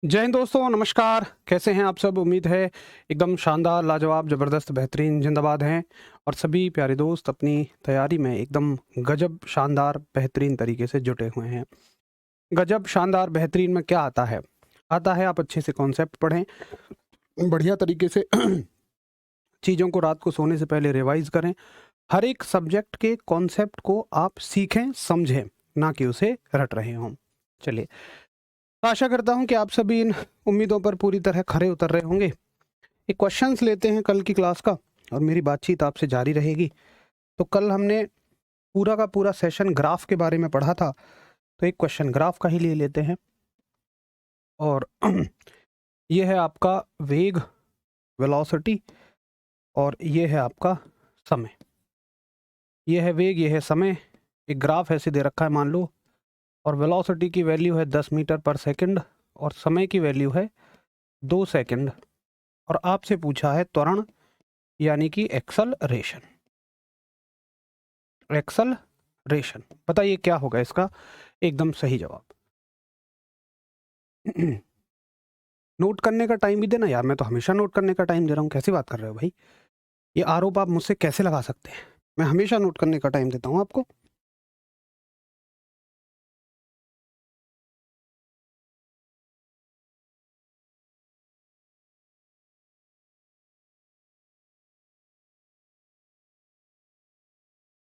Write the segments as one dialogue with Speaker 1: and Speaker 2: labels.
Speaker 1: जय हिंद दोस्तों, नमस्कार। कैसे हैं आप सब? उम्मीद है एकदम शानदार, लाजवाब, ज़बरदस्त, बेहतरीन, जिंदाबाद हैं। और सभी प्यारे दोस्त अपनी तैयारी में एकदम गजब, शानदार, बेहतरीन तरीके से जुटे हुए हैं। गजब, शानदार, बेहतरीन में क्या आता है? आता है आप अच्छे से कॉन्सेप्ट पढ़ें, बढ़िया तरीके से चीज़ों को रात को सोने से पहले रिवाइज़ करें। हर एक सब्जेक्ट के कॉन्सेप्ट को आप सीखें, समझें, ना कि उसे रट रहे हों। चलिए, आशा करता हूं कि आप सभी इन उम्मीदों पर पूरी तरह खरे उतर रहे होंगे। एक क्वेश्चंस लेते हैं कल की क्लास का, और मेरी बातचीत आपसे जारी रहेगी। तो कल हमने पूरा का पूरा सेशन ग्राफ के बारे में पढ़ा था, तो एक क्वेश्चन ग्राफ का ही ले लेते हैं। और ये है आपका वेग, वेलोसिटी, और ये है आपका समय। ये है वेग, ये है समय। एक ग्राफ ऐसे दे रखा है मान लो, और वेलोसिटी की वैल्यू है 10 मीटर पर सेकंड, और समय की वैल्यू है 2 सेकंड। और आपसे पूछा है त्वरण, यानी कि एक्सलरेशन। एक्सलरेशन बताइए क्या होगा इसका एकदम सही जवाब। नोट करने का टाइम भी देना यार, मैं तो हमेशा नोट करने का टाइम दे रहा हूँ। कैसी बात कर रहे हो भाई? ये आरोप आप मुझसे कैसे लगा सकते हैं? मैं हमेशा नोट करने का टाइम देता हूँ आपको।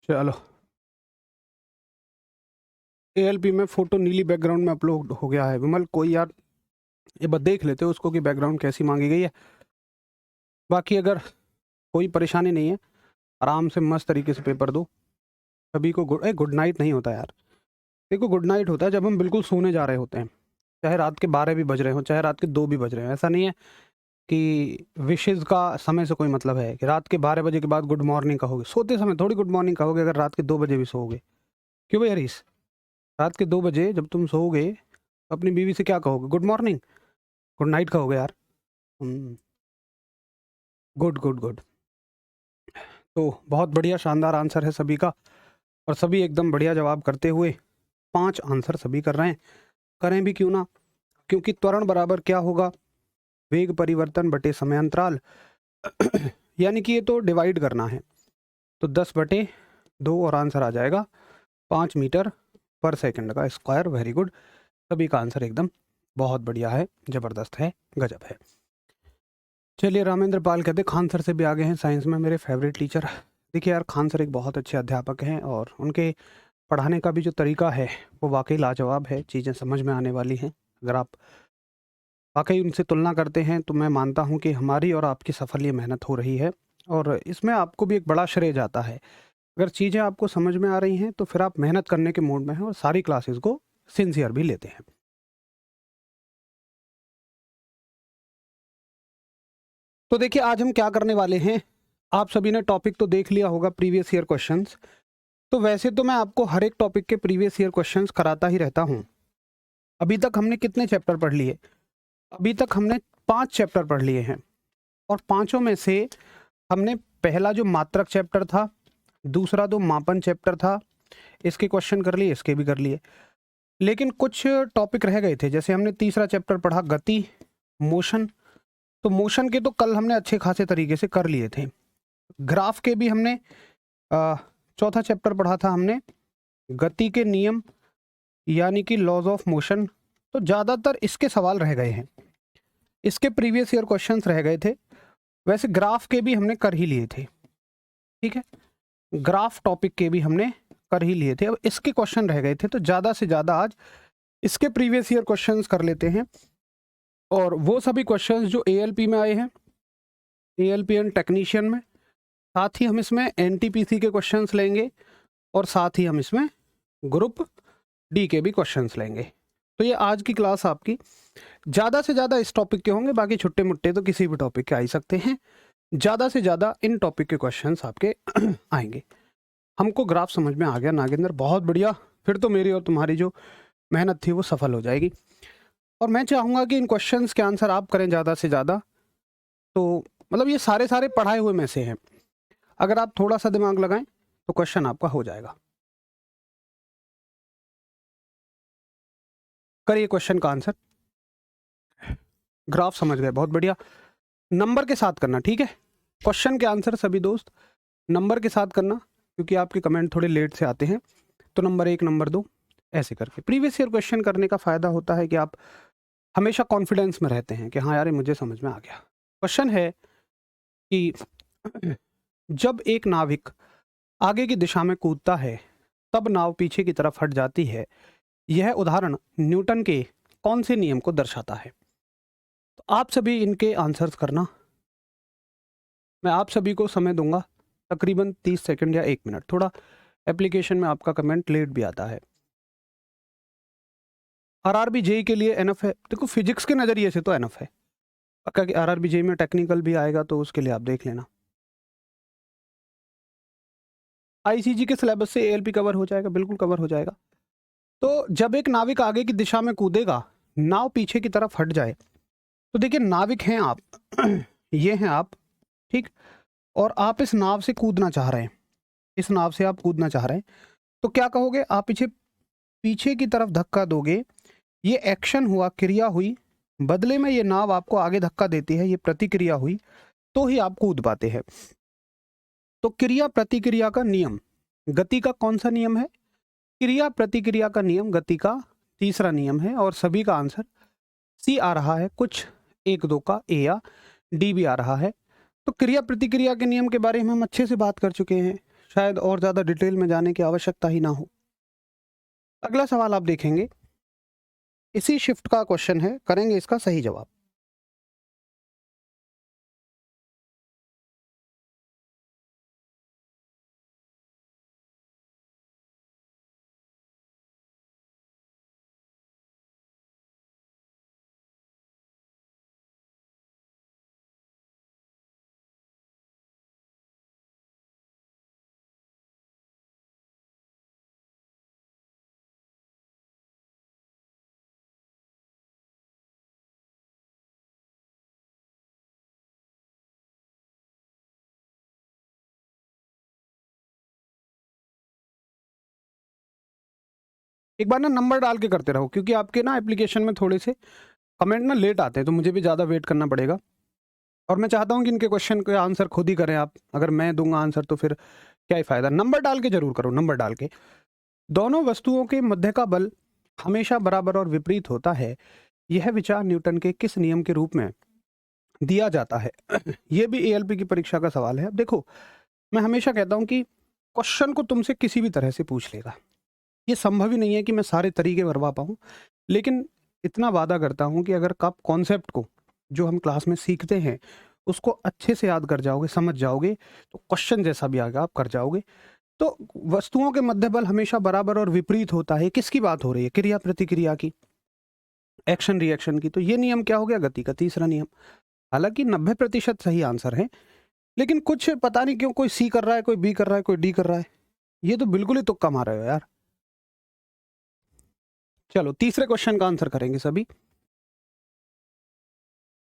Speaker 1: चलो, एएलपी में फोटो नीली बैकग्राउंड में अपलोड हो गया है। विमल कोई यार ये बस देख लेते हो उसको कि बैकग्राउंड कैसी मांगी गई है। बाकी अगर कोई परेशानी नहीं है, आराम से मस्त तरीके से पेपर दो। सभी को गुड नाइट नहीं होता यार। देखो, गुड नाइट होता है जब हम बिल्कुल सोने जा रहे होते हैं, चाहे रात के 12 भी बज रहे हो, चाहे रात के 2 भी बज रहे हो। ऐसा नहीं है कि विशेज़ का समय से कोई मतलब है कि रात के 12 बजे के बाद गुड मॉर्निंग कहोगे। सोते समय थोड़ी गुड मॉर्निंग कहोगे अगर रात के 2 बजे भी सोओगे। क्यों भाई हरीश? रात के 2 बजे जब तुम सोओगे तो अपनी बीवी से क्या कहोगे? गुड मॉर्निंग, गुड नाइट कहोगे यार। Good good good. तो बहुत बढ़िया, शानदार आंसर है सभी का, और सभी एकदम बढ़िया जवाब करते हुए 5 आंसर सभी कर रहे हैं। करें भी क्यों ना, क्योंकि त्वरण बराबर क्या होगा? वेग परिवर्तन बटे समय अंतराल। यानी कि ये तो डिवाइड करना है, तो 10/2 और आंसर आ जाएगा 5 मीटर पर सेकंड का स्क्वायर। वेरी गुड, सभी का आंसर एकदम बहुत बढ़िया है, ज़बरदस्त है, गजब है। चलिए, रामेंद्र पाल कहते खान सर से भी आगे हैं साइंस में, मेरे फेवरेट टीचर। देखिए यार, खान सर एक बहुत अच्छे अध्यापक हैं, और उनके पढ़ाने का भी जो तरीका है वो वाकई लाजवाब है। चीज़ें समझ में आने वाली हैं। अगर आप वाकई उनसे तुलना करते हैं तो मैं मानता हूं कि हमारी और आपकी सफल ये मेहनत हो रही है, और इसमें आपको भी एक बड़ा श्रेय जाता है। अगर चीज़ें आपको समझ में आ रही हैं तो फिर आप मेहनत करने के मूड में हैं और सारी क्लासेस को सिंसियर भी लेते हैं। तो देखिए, आज हम क्या करने वाले हैं। आप सभी ने टॉपिक तो देख लिया होगा, प्रीवियस ईयर क्वेश्चंस। तो वैसे तो मैं आपको हर एक टॉपिक के प्रीवियस ईयर क्वेश्चंस कराता ही रहता हूं। अभी तक हमने कितने चैप्टर पढ़ लिए? अभी तक हमने 5 चैप्टर पढ़ लिए हैं, और पांचों में से हमने पहला जो मात्रक चैप्टर था, दूसरा जो मापन चैप्टर था, इसके क्वेश्चन कर लिए, इसके भी कर लिए। लेकिन कुछ टॉपिक रह गए थे। जैसे हमने तीसरा चैप्टर पढ़ा गति, मोशन। तो मोशन के तो कल हमने अच्छे खासे तरीके से कर लिए थे। ग्राफ के भी हमने चौथा चैप्टर पढ़ा था हमने, गति के नियम, यानी कि लॉज ऑफ मोशन। तो ज़्यादातर इसके सवाल रह गए हैं, इसके प्रीवियस ईयर क्वेश्चंस रह गए थे। वैसे ग्राफ के भी हमने कर ही लिए थे, ठीक है। ग्राफ टॉपिक के भी हमने कर ही लिए थे। अब इसके क्वेश्चन रह गए थे, तो ज़्यादा से ज़्यादा आज इसके प्रीवियस ईयर क्वेश्चंस कर लेते हैं। और वो सभी क्वेश्चंस जो एएलपी में आए हैं, एएलपी एंड टेक्नीशियन में, साथ ही हम इसमें एनटीपीसी के क्वेश्चंस लेंगे, और साथ ही हम इसमें ग्रुप डी के भी क्वेश्चंस लेंगे। तो ये आज की क्लास आपकी ज़्यादा से ज़्यादा इस टॉपिक के होंगे। बाकी छुट्टे मुट्टे तो किसी भी टॉपिक के आ ही सकते हैं। ज़्यादा से ज़्यादा इन टॉपिक के क्वेश्चंस आपके आएंगे। हमको ग्राफ समझ में आ गया नागेंद्र, बहुत बढ़िया। फिर तो मेरी और तुम्हारी जो मेहनत थी वो सफल हो जाएगी। और मैं चाहूँगा कि इन क्वेश्चंस के आंसर आप करें ज़्यादा से ज़्यादा। तो मतलब ये सारे सारे पढ़ाए हुए में से हैं। अगर आप थोड़ा सा दिमाग लगाएं तो क्वेश्चन आपका हो जाएगा। करिए क्वेश्चन का आंसर। ग्राफ समझ गए, बहुत बढ़िया। नंबर के साथ करना, ठीक है। क्वेश्चन के आंसर सभी दोस्त नंबर के साथ करना, क्योंकि आपके कमेंट थोड़े लेट से आते हैं, तो नंबर 1 नंबर 2 ऐसे करके। प्रीवियस ईयर क्वेश्चन करने का फ़ायदा होता है कि आप हमेशा कॉन्फिडेंस में रहते हैं कि हाँ यार ये मुझे समझ में आ गया। क्वेश्चन है कि जब एक नाविक आगे की दिशा में कूदता है तब नाव पीछे की तरफ हट जाती है। यह उदाहरण न्यूटन के कौन से नियम को दर्शाता है? तो आप सभी इनके आंसर्स करना। मैं आप सभी को समय दूंगा तकरीबन 30 सेकंड या 1 मिनट। थोड़ा एप्लीकेशन में आपका कमेंट लेट भी आता है। आरआरबी जेई के लिए एनफ है, देखो फिजिक्स के नज़रिए से तो एनफ है पक्का कि आरआरबी जेई में टेक्निकल भी आएगा तो उसके लिए आप देख लेना। आईसीजी के सिलेबस से एएलपी कवर हो जाएगा, बिल्कुल कवर हो जाएगा। तो जब एक नाविक आगे की दिशा में कूदेगा, नाव पीछे की तरफ हट जाए, तो देखिए नाविक हैं आप ये हैं आप, ठीक, और आप इस नाव से कूदना चाह रहे हैं, इस नाव से आप कूदना चाह रहे हैं, तो क्या कहोगे? आप पीछे पीछे की तरफ धक्का दोगे, ये एक्शन हुआ, क्रिया हुई, बदले में ये नाव आपको आगे धक्का देती है, ये प्रतिक्रिया हुई, तो ही आप कूद पाते हैं। तो क्रिया प्रतिक्रिया का नियम, गति का कौन सा नियम है? क्रिया प्रतिक्रिया का नियम गति का तीसरा नियम है, और सभी का आंसर सी आ रहा है, कुछ 1-2 का ए या डी भी आ रहा है। तो क्रिया प्रतिक्रिया के नियम के बारे में हम अच्छे से बात कर चुके हैं, शायद और ज़्यादा डिटेल में जाने की आवश्यकता ही ना हो। अगला सवाल आप देखेंगे, इसी शिफ्ट का क्वेश्चन है, करेंगे इसका सही जवाब। एक बार ना नंबर डाल के करते रहो, क्योंकि आपके ना एप्लीकेशन में थोड़े से कमेंट ना लेट आते हैं, तो मुझे भी ज़्यादा वेट करना पड़ेगा, और मैं चाहता हूँ कि इनके क्वेश्चन के आंसर खुद ही करें आप। अगर मैं दूंगा आंसर तो फिर क्या ही फायदा। नंबर डाल के जरूर करो, नंबर डाल के। दोनों वस्तुओं के मध्य का बल हमेशा बराबर और विपरीत होता है, यह विचार न्यूटन के किस नियम के रूप में दिया जाता है? यह भी एएलपी की परीक्षा का सवाल है। अब देखो, मैं हमेशा कहता हूं कि क्वेश्चन को तुमसे किसी भी तरह से पूछ लेगा, ये संभव ही नहीं है कि मैं सारे तरीके भरवा पाऊं, लेकिन इतना वादा करता हूं कि अगर आप कॉन्सेप्ट को जो हम क्लास में सीखते हैं उसको अच्छे से याद कर जाओगे, समझ जाओगे, तो क्वेश्चन जैसा भी आएगा आप कर जाओगे। तो वस्तुओं के मध्य बल हमेशा बराबर और विपरीत होता है, किसकी बात हो रही है? क्रिया प्रतिक्रिया की, एक्शन रिएक्शन की। तो ये नियम क्या हो गया? गति का तीसरा नियम। हालांकि 90% सही आंसर है, लेकिन कुछ पता नहीं क्यों कोई सी कर रहा है, कोई बी कर रहा है, कोई डी कर रहा है। ये तो बिल्कुल ही तुक्का मार रहे हो यार। चलो तीसरे क्वेश्चन का आंसर करेंगे सभी,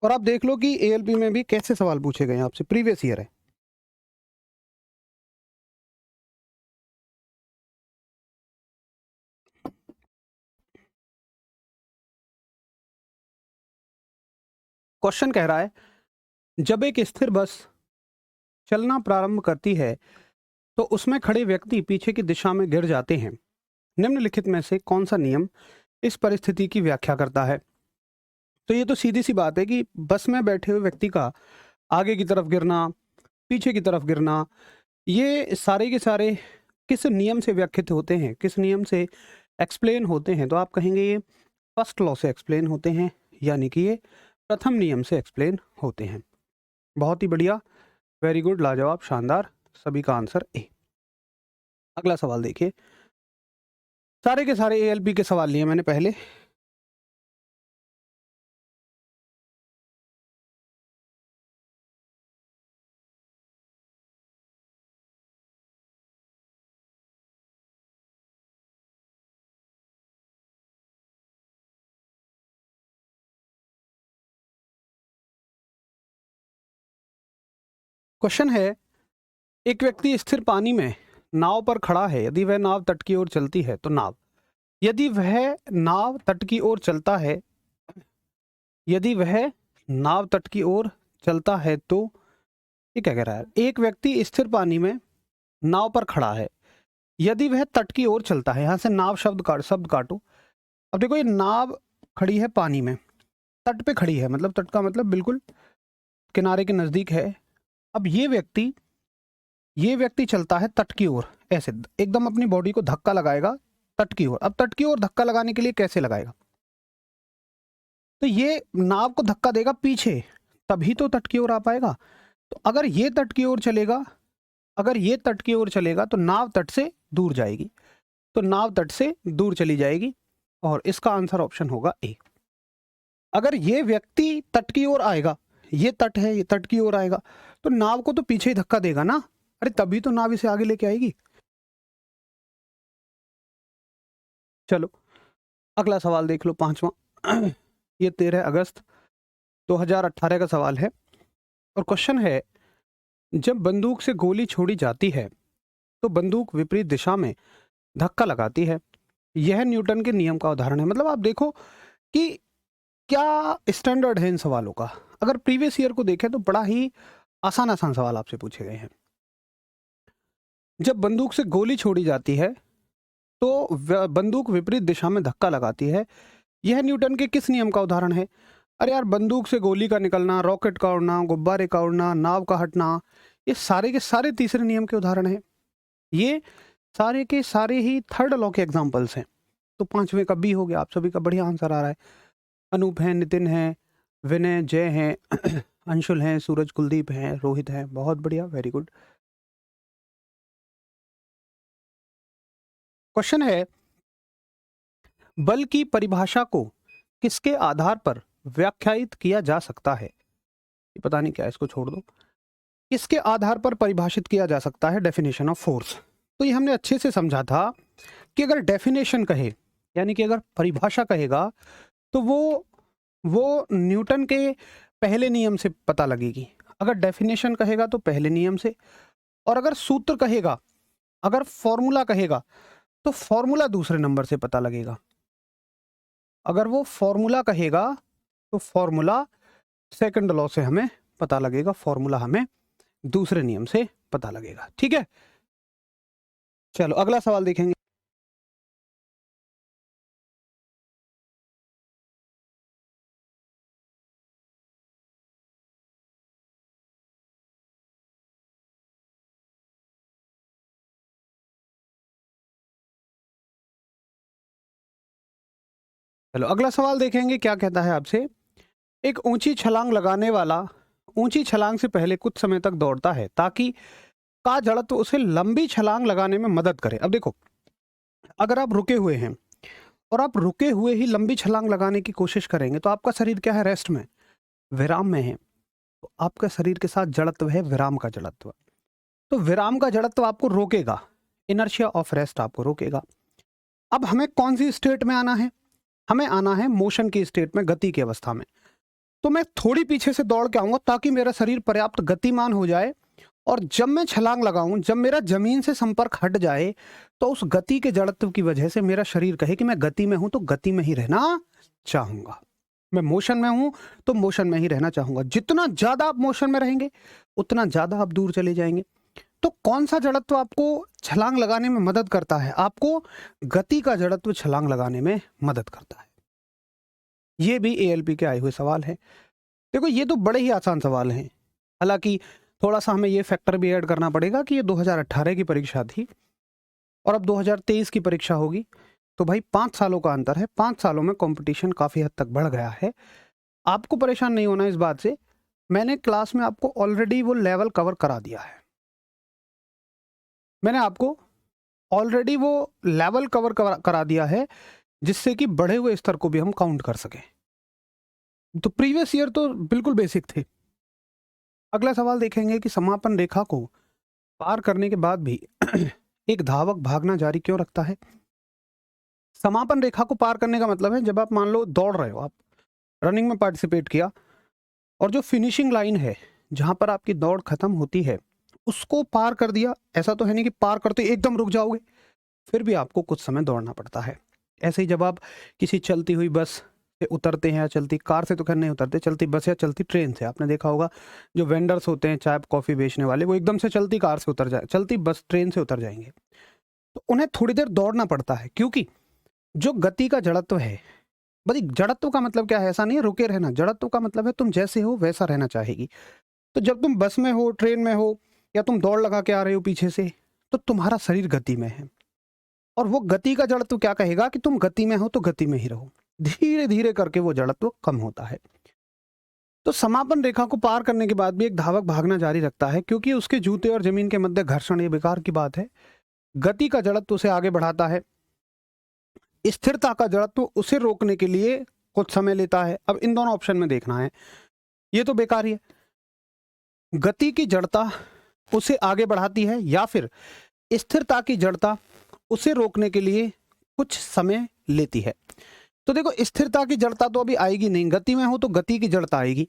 Speaker 1: और आप देख लो कि एएलपी में भी कैसे सवाल पूछे गए हैं आपसे, प्रीवियस ईयर है। क्वेश्चन कह रहा है, जब एक स्थिर बस चलना प्रारंभ करती है तो उसमें खड़े व्यक्ति पीछे की दिशा में गिर जाते हैं। निम्नलिखित में से कौन सा नियम इस परिस्थिति की व्याख्या करता है? तो ये तो सीधी सी बात है कि बस में बैठे हुए व्यक्ति का आगे की तरफ गिरना, पीछे की तरफ गिरना, ये सारे के सारे किस नियम से व्याख्यात होते हैं, किस नियम से एक्सप्लेन होते हैं? तो आप कहेंगे ये फर्स्ट लॉ से एक्सप्लेन होते हैं, यानी कि ये प्रथम नियम से एक्सप्लेन होते हैं। बहुत ही बढ़िया, वेरी गुड, लाजवाब, शानदार, सभी का आंसर ए। अगला सवाल देखिए, सारे के सारे एएलपी के सवाल लिए मैंने पहले। क्वेश्चन है, एक व्यक्ति स्थिर पानी में नाव पर खड़ा है, यदि वह नाव तट की ओर चलती है तो नाव, यदि वह नाव तट की ओर चलता है, यदि वह नाव तट की ओर चलता है तो, ये क्या कह रहा है, एक व्यक्ति स्थिर पानी में नाव पर खड़ा है, यदि वह तट की ओर चलता है। यहां से नाव शब्द काटो। अब देखो, ये नाव खड़ी है पानी में, तट पे खड़ी है, मतलब तट का मतलब बिल्कुल किनारे के नजदीक है। अब ये व्यक्ति चलता है तट की ओर, ऐसे एकदम अपनी बॉडी को धक्का लगाएगा तट की ओर। अब तट की ओर धक्का लगाने के लिए कैसे लगाएगा, तो ये नाव को धक्का देगा पीछे, तभी तो तट की ओर आ पाएगा। तो अगर ये तट की ओर चलेगा तो नाव तट से दूर जाएगी, तो नाव तट से दूर चली जाएगी, और इसका आंसर ऑप्शन होगा ए। अगर ये व्यक्ति तट की ओर आएगा, ये तट है, ये तट की ओर आएगा, तो नाव को तो पीछे ही धक्का देगा ना, अरे तभी तो नाव इसे आगे लेके आएगी। चलो अगला सवाल देख लो, 5वां। ये 13 अगस्त 2018 का सवाल है, और क्वेश्चन है, जब बंदूक से गोली छोड़ी जाती है तो बंदूक विपरीत दिशा में धक्का लगाती है, यह न्यूटन के नियम का उदाहरण है। मतलब आप देखो कि क्या स्टैंडर्ड है इन सवालों का। अगर प्रीवियस ईयर को देखें तो बड़ा ही आसान सवाल आपसे पूछे गए हैं। जब बंदूक से गोली छोड़ी जाती है तो बंदूक विपरीत दिशा में धक्का लगाती है, यह न्यूटन के किस नियम का उदाहरण है। अरे यार, बंदूक से गोली का निकलना, रॉकेट का उड़ना, गुब्बारे का उड़ना, नाव का हटना, ये सारे के सारे तीसरे नियम के उदाहरण हैं। ये सारे के सारे ही थर्ड लॉ के एग्जाम्पल्स हैं। तो 5वें का बी हो गया। आप सभी का बढ़िया आंसर आ रहा है। अनूप है, नितिन है, विनय, जय हैं, अंशुल हैं, सूरज, कुलदीप हैं, रोहित हैं। बहुत बढ़िया, वेरी गुड। क्वेश्चन है, बल की परिभाषा को किसके आधार पर व्याख्यायित किया जा सकता है। ये पता नहीं क्या है, इसको छोड़ दो। किसके आधार पर परिभाषित किया जा सकता है डेफिनेशन ऑफ फोर्स। तो ये हमने अच्छे से समझा था कि अगर डेफिनेशन कहे, यानी कि अगर परिभाषा कहेगा, तो वो न्यूटन के पहले नियम से पता लगेगी। अगर डेफिनेशन कहेगा तो पहले नियम से, और अगर सूत्र कहेगा, अगर फॉर्मूला कहेगा, तो फॉर्मूला दूसरे नंबर से पता लगेगा। अगर वो फॉर्मूला कहेगा तो फॉर्मूला सेकंड लॉ से हमें पता लगेगा, फॉर्मूला हमें दूसरे नियम से पता लगेगा। ठीक है, चलो अगला सवाल देखेंगे। चलो अगला सवाल देखेंगे, क्या कहता है आपसे। एक ऊंची छलांग लगाने वाला ऊंची छलांग से पहले कुछ समय तक दौड़ता है ताकि का जड़त्व उसे लंबी छलांग लगाने में मदद करे। अब देखो, अगर आप रुके हुए हैं और आप रुके हुए ही लंबी छलांग लगाने की कोशिश करेंगे, तो आपका शरीर क्या है, रेस्ट में, विराम में है। तो आपका शरीर के साथ जड़त्व है विराम का जड़त्व। तो विराम का जड़त्व आपको रोकेगा, इनर्शिया ऑफ रेस्ट आपको रोकेगा। अब हमें कौन सी स्टेट में आना है, हमें आना है मोशन की स्टेट में, गति की अवस्था में। तो मैं थोड़ी पीछे से दौड़ के आऊंगा ताकि मेरा शरीर पर्याप्त गतिमान हो जाए, और जब मैं छलांग लगाऊं, जब मेरा जमीन से संपर्क हट जाए, तो उस गति के जड़त्व की वजह से मेरा शरीर कहे कि मैं गति में हूं, तो गति में ही रहना चाहूंगा। मैं मोशन में हूं तो मोशन में ही रहना चाहूंगा। जितना ज्यादा आप मोशन में रहेंगे, उतना ज्यादा आप दूर चले जाएंगे। तो कौन सा जड़त्व आपको छलांग लगाने में मदद करता है, आपको गति का जड़त्व छलांग लगाने में मदद करता है। ये भी एएलपी के आए हुए सवाल है। देखो, ये तो बड़े ही आसान सवाल हैं। हालांकि थोड़ा सा हमें ये फैक्टर भी ऐड करना पड़ेगा कि ये 2018 की परीक्षा थी और अब 2023 की परीक्षा होगी। तो भाई 5 सालों का अंतर है। 5 सालों में कंपटीशन काफ़ी हद तक बढ़ गया है। आपको परेशान नहीं होना इस बात से, मैंने क्लास में आपको ऑलरेडी वो लेवल कवर करा दिया है। मैंने आपको ऑलरेडी वो लेवल कवर करा दिया है, जिससे कि बढ़े हुए स्तर को भी हम काउंट कर सकें। तो प्रीवियस ईयर तो बिल्कुल बेसिक थे। अगला सवाल देखेंगे कि समापन रेखा को पार करने के बाद भी एक धावक भागना जारी क्यों रखता है। समापन रेखा को पार करने का मतलब है, जब आप मान लो दौड़ रहे हो, आप रनिंग में पार्टिसिपेट किया, और जो फिनिशिंग लाइन है जहां पर आपकी दौड़ खत्म होती है, उसको पार कर दिया। ऐसा तो है नहीं कि पार करते एकदम रुक जाओगे, फिर भी आपको कुछ समय दौड़ना पड़ता है। ऐसे ही जब आप किसी चलती हुई बस, से उतरते हैं या चलती कार से तो खैर नहीं उतरते, चलती बस या चलती ट्रेन से। आपने देखा होगा जो वेंडर्स होते हैं चाय कॉफ़ी बेचने वाले, वो एकदम से चलती कार से उतर जाए, चलती बस ट्रेन से उतर जाएंगे। तो उन्हें थोड़ी देर दौड़ना पड़ता है, क्योंकि जो गति का जड़त्व है, भाई जड़त्व का मतलब क्या है, ऐसा नहीं है रुके रहना, जड़त्व का मतलब है तुम जैसे हो वैसा रहना चाहेगी। तो जब तुम बस में हो, ट्रेन में हो, या तुम दौड़ लगा के आ रहे हो पीछे से, तो तुम्हारा शरीर गति में है, और वो गति का जड़त्व क्या कहेगा कि तुम गति में हो तो गति में ही रहो। धीरे धीरे करके वो जड़त्व कम होता है। तो समापन रेखा को पार करने के बाद भी एक धावक भागना जारी रखता है, क्योंकि उसके जूते और जमीन के मध्य घर्षण, ये बेकार की बात है। गति का जड़त्व उसे आगे बढ़ाता है, स्थिरता का जड़त्व उसे रोकने के लिए कुछ समय लेता है। अब इन दोनों ऑप्शन में देखना है, ये तो बेकार ही है। गति की जड़ता उसे आगे बढ़ाती है, या फिर स्थिरता की जड़ता उसे रोकने के लिए कुछ समय लेती है। तो देखो, स्थिरता की जड़ता तो अभी आएगी नहीं, गति में हो तो गति की जड़ता आएगी।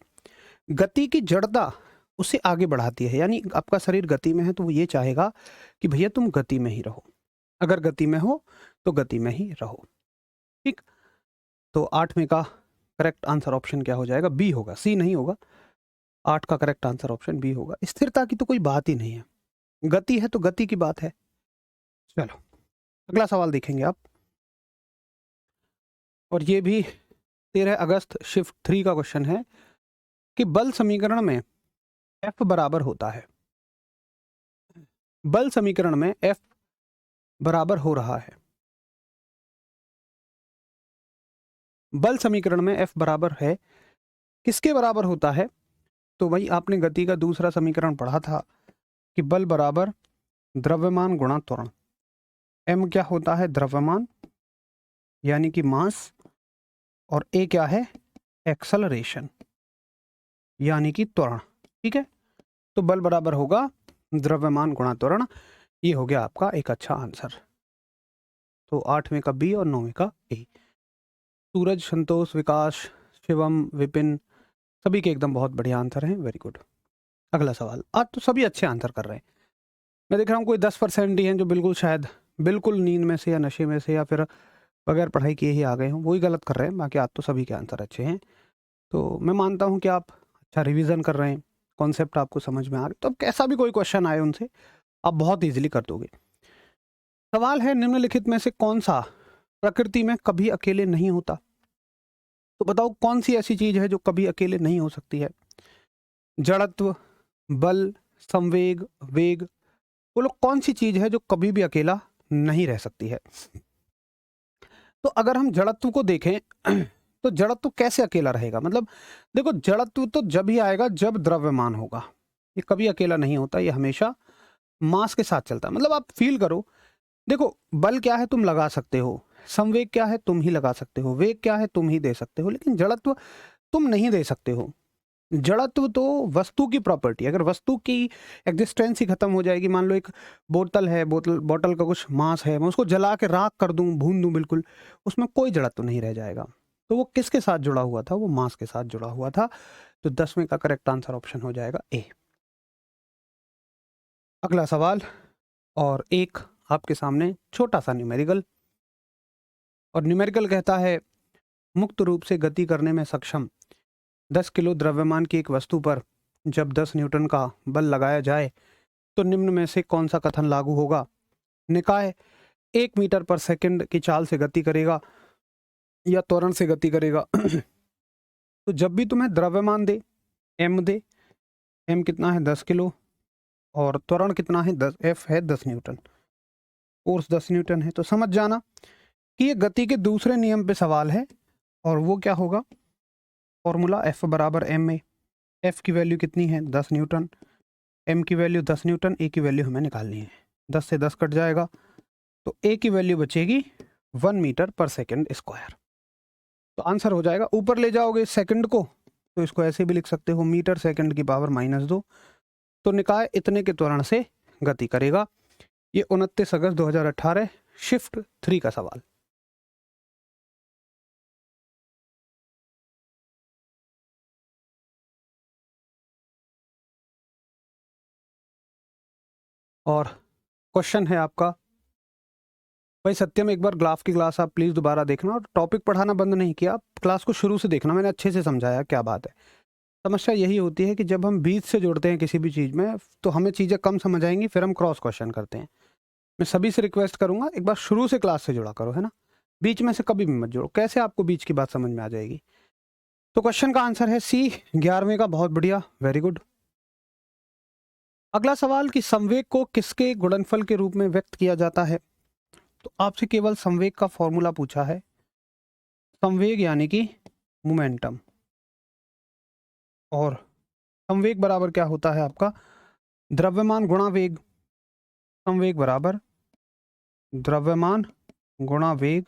Speaker 1: गति की जड़ता उसे आगे बढ़ाती है, यानी आपका शरीर गति में है तो वो ये चाहेगा कि भैया तुम गति में ही रहो, अगर गति में हो तो गति में ही रहो। ठीक, तो 8वें का करेक्ट आंसर ऑप्शन क्या हो जाएगा? बी होगा, सी नहीं होगा। 8 का करेक्ट आंसर ऑप्शन बी होगा। स्थिरता की तो कोई बात ही नहीं है, गति है तो गति की बात है। चलो अगला सवाल देखेंगे आप, और ये भी 13 अगस्त शिफ्ट 3 का क्वेश्चन है कि बल समीकरण में F बराबर होता है। बल समीकरण में F बराबर हो रहा है। बल समीकरण में F बराबर है, किसके बराबर होता है? तो वही आपने गति का दूसरा समीकरण पढ़ा था कि बल बराबर द्रव्यमान गुणा त्वरण। M क्या होता है? द्रव्यमान यानी कि मास, और A क्या है? एक्सेलरेशन यानी कि त्वरण। ठीक है, तो बल बराबर होगा द्रव्यमान गुणा त्वरण। ये हो गया आपका एक अच्छा आंसर। तो 8वें का बी और 9वें का ए। सूरज, संतोष, विकास, शिवम, विपिन, सभी के एकदम बहुत बढ़िया आंसर हैं, वेरी गुड। अगला सवाल, आज तो सभी अच्छे आंसर कर रहे हैं। मैं देख रहा हूँ कोई 10% ही हैं जो बिल्कुल शायद बिल्कुल नींद में से या नशे में से या फिर बगैर पढ़ाई किए ही आ गए हों, वही गलत कर रहे हैं। बाकी आज तो सभी के आंसर अच्छे हैं। तो मैं मानता हूँ कि आप अच्छा रिवीजन कर रहे हैं, कॉन्सेप्ट आपको समझ में आ रहे, तो अब कैसा भी कोई क्वेश्चन आए उनसे आप बहुत ईजिली कर दोगे। सवाल है, निम्नलिखित में से कौन सा प्रकृति में कभी अकेले नहीं होता? तो बताओ कौन सी ऐसी चीज है जो कभी अकेले नहीं हो सकती है? जड़त्व, बल, संवेग, वेग, बोलो कौन सी चीज है जो कभी भी अकेला नहीं रह सकती है? तो अगर हम जड़त्व को देखें तो जड़त्व कैसे अकेला रहेगा? मतलब देखो, जड़त्व तो जब ही आएगा जब द्रव्यमान होगा, ये कभी अकेला नहीं होता, ये हमेशा मास के साथ चलता है। मतलब आप फील करो, देखो बल क्या है तुम लगा सकते हो, संवेग क्या है तुम ही लगा सकते हो, वेग क्या है तुम ही दे सकते हो, लेकिन जड़त्व तुम नहीं दे सकते हो। जड़त्व तो वस्तु की प्रॉपर्टी, अगर वस्तु की एग्जिस्टेंस ही खत्म हो जाएगी, मान लो एक बोतल है, बोतल का कुछ मास है, मैं उसको जला के राख कर दूं, भून दूं बिल्कुल, उसमें कोई जड़त्व नहीं रह जाएगा। तो वो किसके साथ जुड़ा हुआ था? वो मास के साथ जुड़ा हुआ था। तो 10वें का करेक्ट आंसर ऑप्शन हो जाएगा ए। अगला सवाल, और एक आपके सामने छोटा सा न्यूमेरिकल, और न्यूमेरिकल कहता है, मुक्त रूप से गति करने में सक्षम 10 किलो द्रव्यमान की एक वस्तु पर जब 10 न्यूटन का बल लगाया जाए तो निम्न में से कौन सा कथन लागू होगा? निकाय 1 मीटर पर सेकंड की चाल से गति करेगा या त्वरण से गति करेगा? तो जब भी तुम्हें द्रव्यमान दे, एम कितना है? 10 किलो, और त्वरण कितना है? 10, एफ है 10 न्यूटन, फोर्स 10 न्यूटन है, तो समझ जाना कि ये गति के दूसरे नियम पे सवाल है। और वो क्या होगा? फॉर्मूला एफ बराबर एम ए। एफ की वैल्यू कितनी है? 10 न्यूटन, एम की वैल्यू 10 न्यूटन, ए की वैल्यू हमें निकालनी है। 10 से 10 कट जाएगा, तो ए की वैल्यू बचेगी 1 मीटर पर सेकंड स्क्वायर। तो आंसर हो जाएगा, ऊपर ले जाओगे सेकंड को तो इसको ऐसे भी लिख सकते हो, मीटर सेकंड की पावर -2। तो निकाय इतने के त्वरण से गति करेगा। ये 29 अगस्त 2018 शिफ्ट 3 का सवाल। और क्वेश्चन है आपका, भाई सत्यम, एक बार ग्राफ की क्लास आप प्लीज़ दोबारा देखना, और टॉपिक पढ़ाना बंद नहीं किया, आप क्लास को शुरू से देखना, मैंने अच्छे से समझाया क्या बात है। समस्या यही होती है कि जब हम बीच से जुड़ते हैं किसी भी चीज़ में तो हमें चीज़ें कम समझ आएंगी, फिर हम क्रॉस क्वेश्चन करते हैं। मैं सभी से रिक्वेस्ट करूंगा एक बार शुरू से क्लास से जुड़ा करो, है ना, बीच में से कभी भी मत जोड़ो, कैसे आपको बीच की बात समझ में आ जाएगी। तो क्वेश्चन का आंसर है सी, 11वें का, बहुत बढ़िया, वेरी गुड। अगला सवाल कि संवेग को किसके गुणनफल के रूप में व्यक्त किया जाता है। तो आपसे केवल संवेग का फॉर्मूला पूछा है, संवेग यानी कि मोमेंटम, और संवेग बराबर क्या होता है आपका, द्रव्यमान गुणा वेग। संवेग बराबर द्रव्यमान गुणा वेग,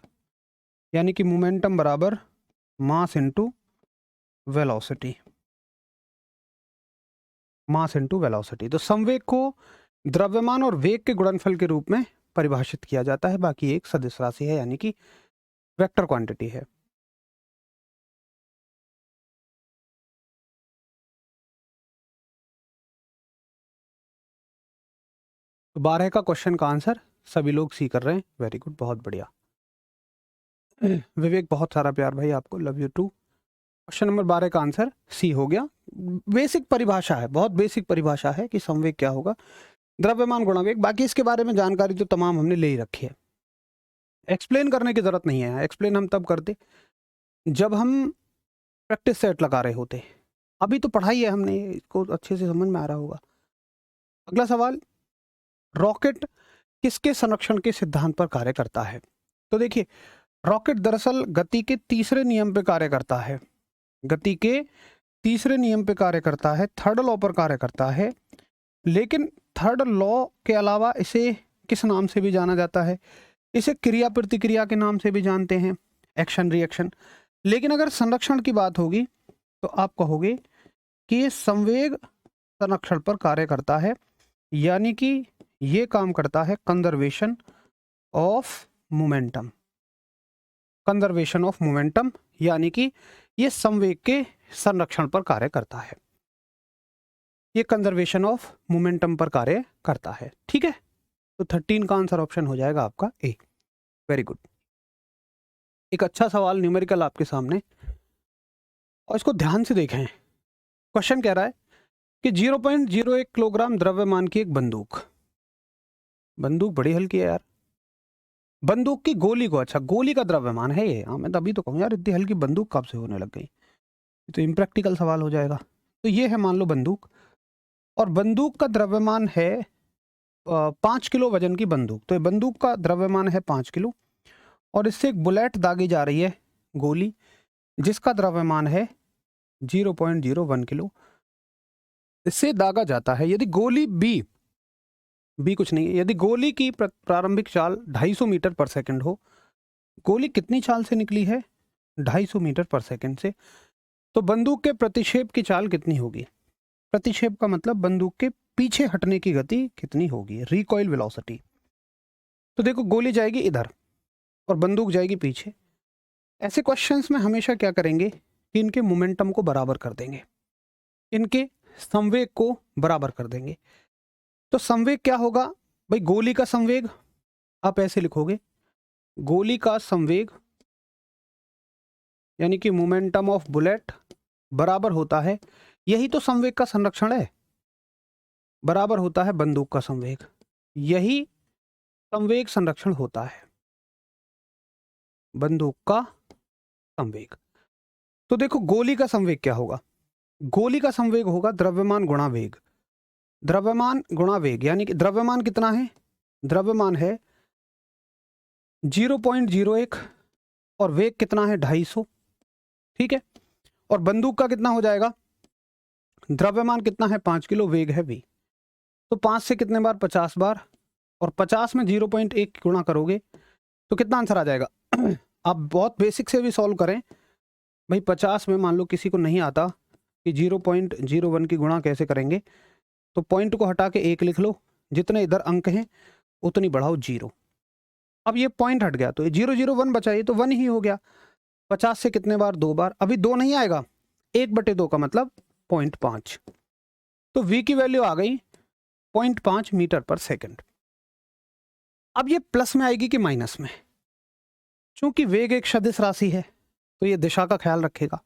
Speaker 1: यानी कि मोमेंटम बराबर mass into velocity, mass into velocity. तो संवेग को द्रव्यमान और वेग के गुणनफल के रूप में परिभाषित किया जाता है, बाकी एक सदिश राशि है यानी कि वेक्टर क्वांटिटी है। तो 12 का क्वेश्चन का आंसर सभी लोग सी कर रहे हैं, वेरी गुड, बहुत बढ़िया। विवेक, बहुत सारा प्यार भाई आपको, love you too. Question number 12 का आंसर सी हो गया। बेसिक परिभाषा है, बहुत बेसिक परिभाषा है कि संवेग क्या होगा, द्रव्यमान गुणा वेग। बाकी इसके बारे में जानकारी तो तमाम हमने ले ही रखी है, एक्सप्लेन करने की जरूरत नहीं है। एक्सप्लेन हम तब करते जब हम प्रैक्टिस सेट लगा रहे होते, अभी तो पढ़ाई है हमने, इसको अच्छे से समझ में आ रहा होगा। अगला सवाल, रॉकेट किसके संरक्षण के सिद्धांत पर कार्य करता है। तो देखिए, रॉकेट दरअसल गति के तीसरे नियम पे कार्य करता है, गति के तीसरे नियम पे कार्य करता है, थर्ड लॉ पर कार्य करता है। लेकिन थर्ड लॉ के अलावा इसे किस नाम से भी जाना जाता है, इसे क्रिया प्रतिक्रिया के नाम से भी जानते हैं, एक्शन रिएक्शन। लेकिन अगर संरक्षण की बात होगी तो आप कहोगे कि ये संवेग संरक्षण पर कार्य करता है, यानी कि ये काम करता है conservation of momentum, conservation of momentum, यानी कि ये संवेग के संरक्षण पर कार्य करता है, ये कंजर्वेशन ऑफ मोमेंटम पर कार्य करता है। ठीक है, तो 13 का आंसर ऑप्शन हो जाएगा आपका ए, वेरी गुड। एक अच्छा सवाल न्यूमेरिकल आपके सामने, और इसको ध्यान से देखें। क्वेश्चन कह रहा है कि 0.01 किलोग्राम द्रव्यमान की एक बंदूक, बंदूक बड़ी हल्की है यार, बंदूक की गोली को, अच्छा गोली का द्रव्यमान है ये, हाँ मैं तभी तो कहूँ यार इतनी हल्की बंदूक कब से होने लग गई, तो इम्प्रैक्टिकल सवाल हो जाएगा। तो ये है मान लो बंदूक, और बंदूक का द्रव्यमान है 5 किलो वजन की बंदूक। तो ये बंदूक का द्रव्यमान है 5 किलो, और इससे एक बुलेट दागी जा रही है, गोली, जिसका द्रव्यमान है 0.01 किलो। इससे दागा जाता है, यदि गोली बी कुछ नहीं है, यदि गोली की प्रारंभिक चाल 250 मीटर पर सेकंड हो, गोली कितनी चाल से निकली है, 250 मीटर पर सेकंड से, तो बंदूक के प्रतिक्षेप की चाल कितनी होगी। प्रतिक्षेप का मतलब बंदूक के पीछे हटने की गति कितनी होगी, रिकॉइल वेलोसिटी। तो देखो, गोली जाएगी इधर और बंदूक जाएगी पीछे। ऐसे क्वेश्चंस में हमेशा क्या करेंगे कि इनके मोमेंटम को बराबर कर देंगे, इनके संवेग को बराबर कर देंगे। तो संवेग क्या होगा भाई, गोली का संवेग आप ऐसे लिखोगे, गोली का संवेग यानी कि मोमेंटम ऑफ बुलेट बराबर होता है, यही तो संवेग का संरक्षण है, बराबर होता है बंदूक का संवेग, यही संवेग संरक्षण होता है, बंदूक का संवेग। तो देखो, गोली का संवेग क्या होगा, गोली का संवेग होगा द्रव्यमान गुणा वेग, द्रव्यमान गुणा वेग, यानी कि द्रव्यमान कितना है, द्रव्यमान है 0.01 और वेग कितना है 250, ठीक है। और बंदूक का कितना हो जाएगा, द्रव्यमान कितना है 5 किलो, वेग है v, तो 5 से कितने बार, 50 बार, और 50 में 0.1 गुणा करोगे तो कितना आंसर आ जाएगा। आप बहुत बेसिक से भी सॉल्व करें भाई, 50 में मान लो किसी को नहीं आता कि 0.01 की गुणा कैसे करेंगे, तो पॉइंट को हटा के 1 लिख लो, जितने इधर अंक हैं उतनी बढ़ाओ 0। अब ये पॉइंट हट गया तो 001 बचा, ये तो 1 ही हो गया। 50 से कितने बार, 2 बार, अभी 2 नहीं आएगा, 1/2 का मतलब 0.5, तो v की वैल्यू आ गई 0.5 मीटर पर सेकंड। अब ये प्लस में आएगी कि माइनस में? चूंकि वेग एक सदिश राशि है तो ये दिशा का ख्याल रखेगा।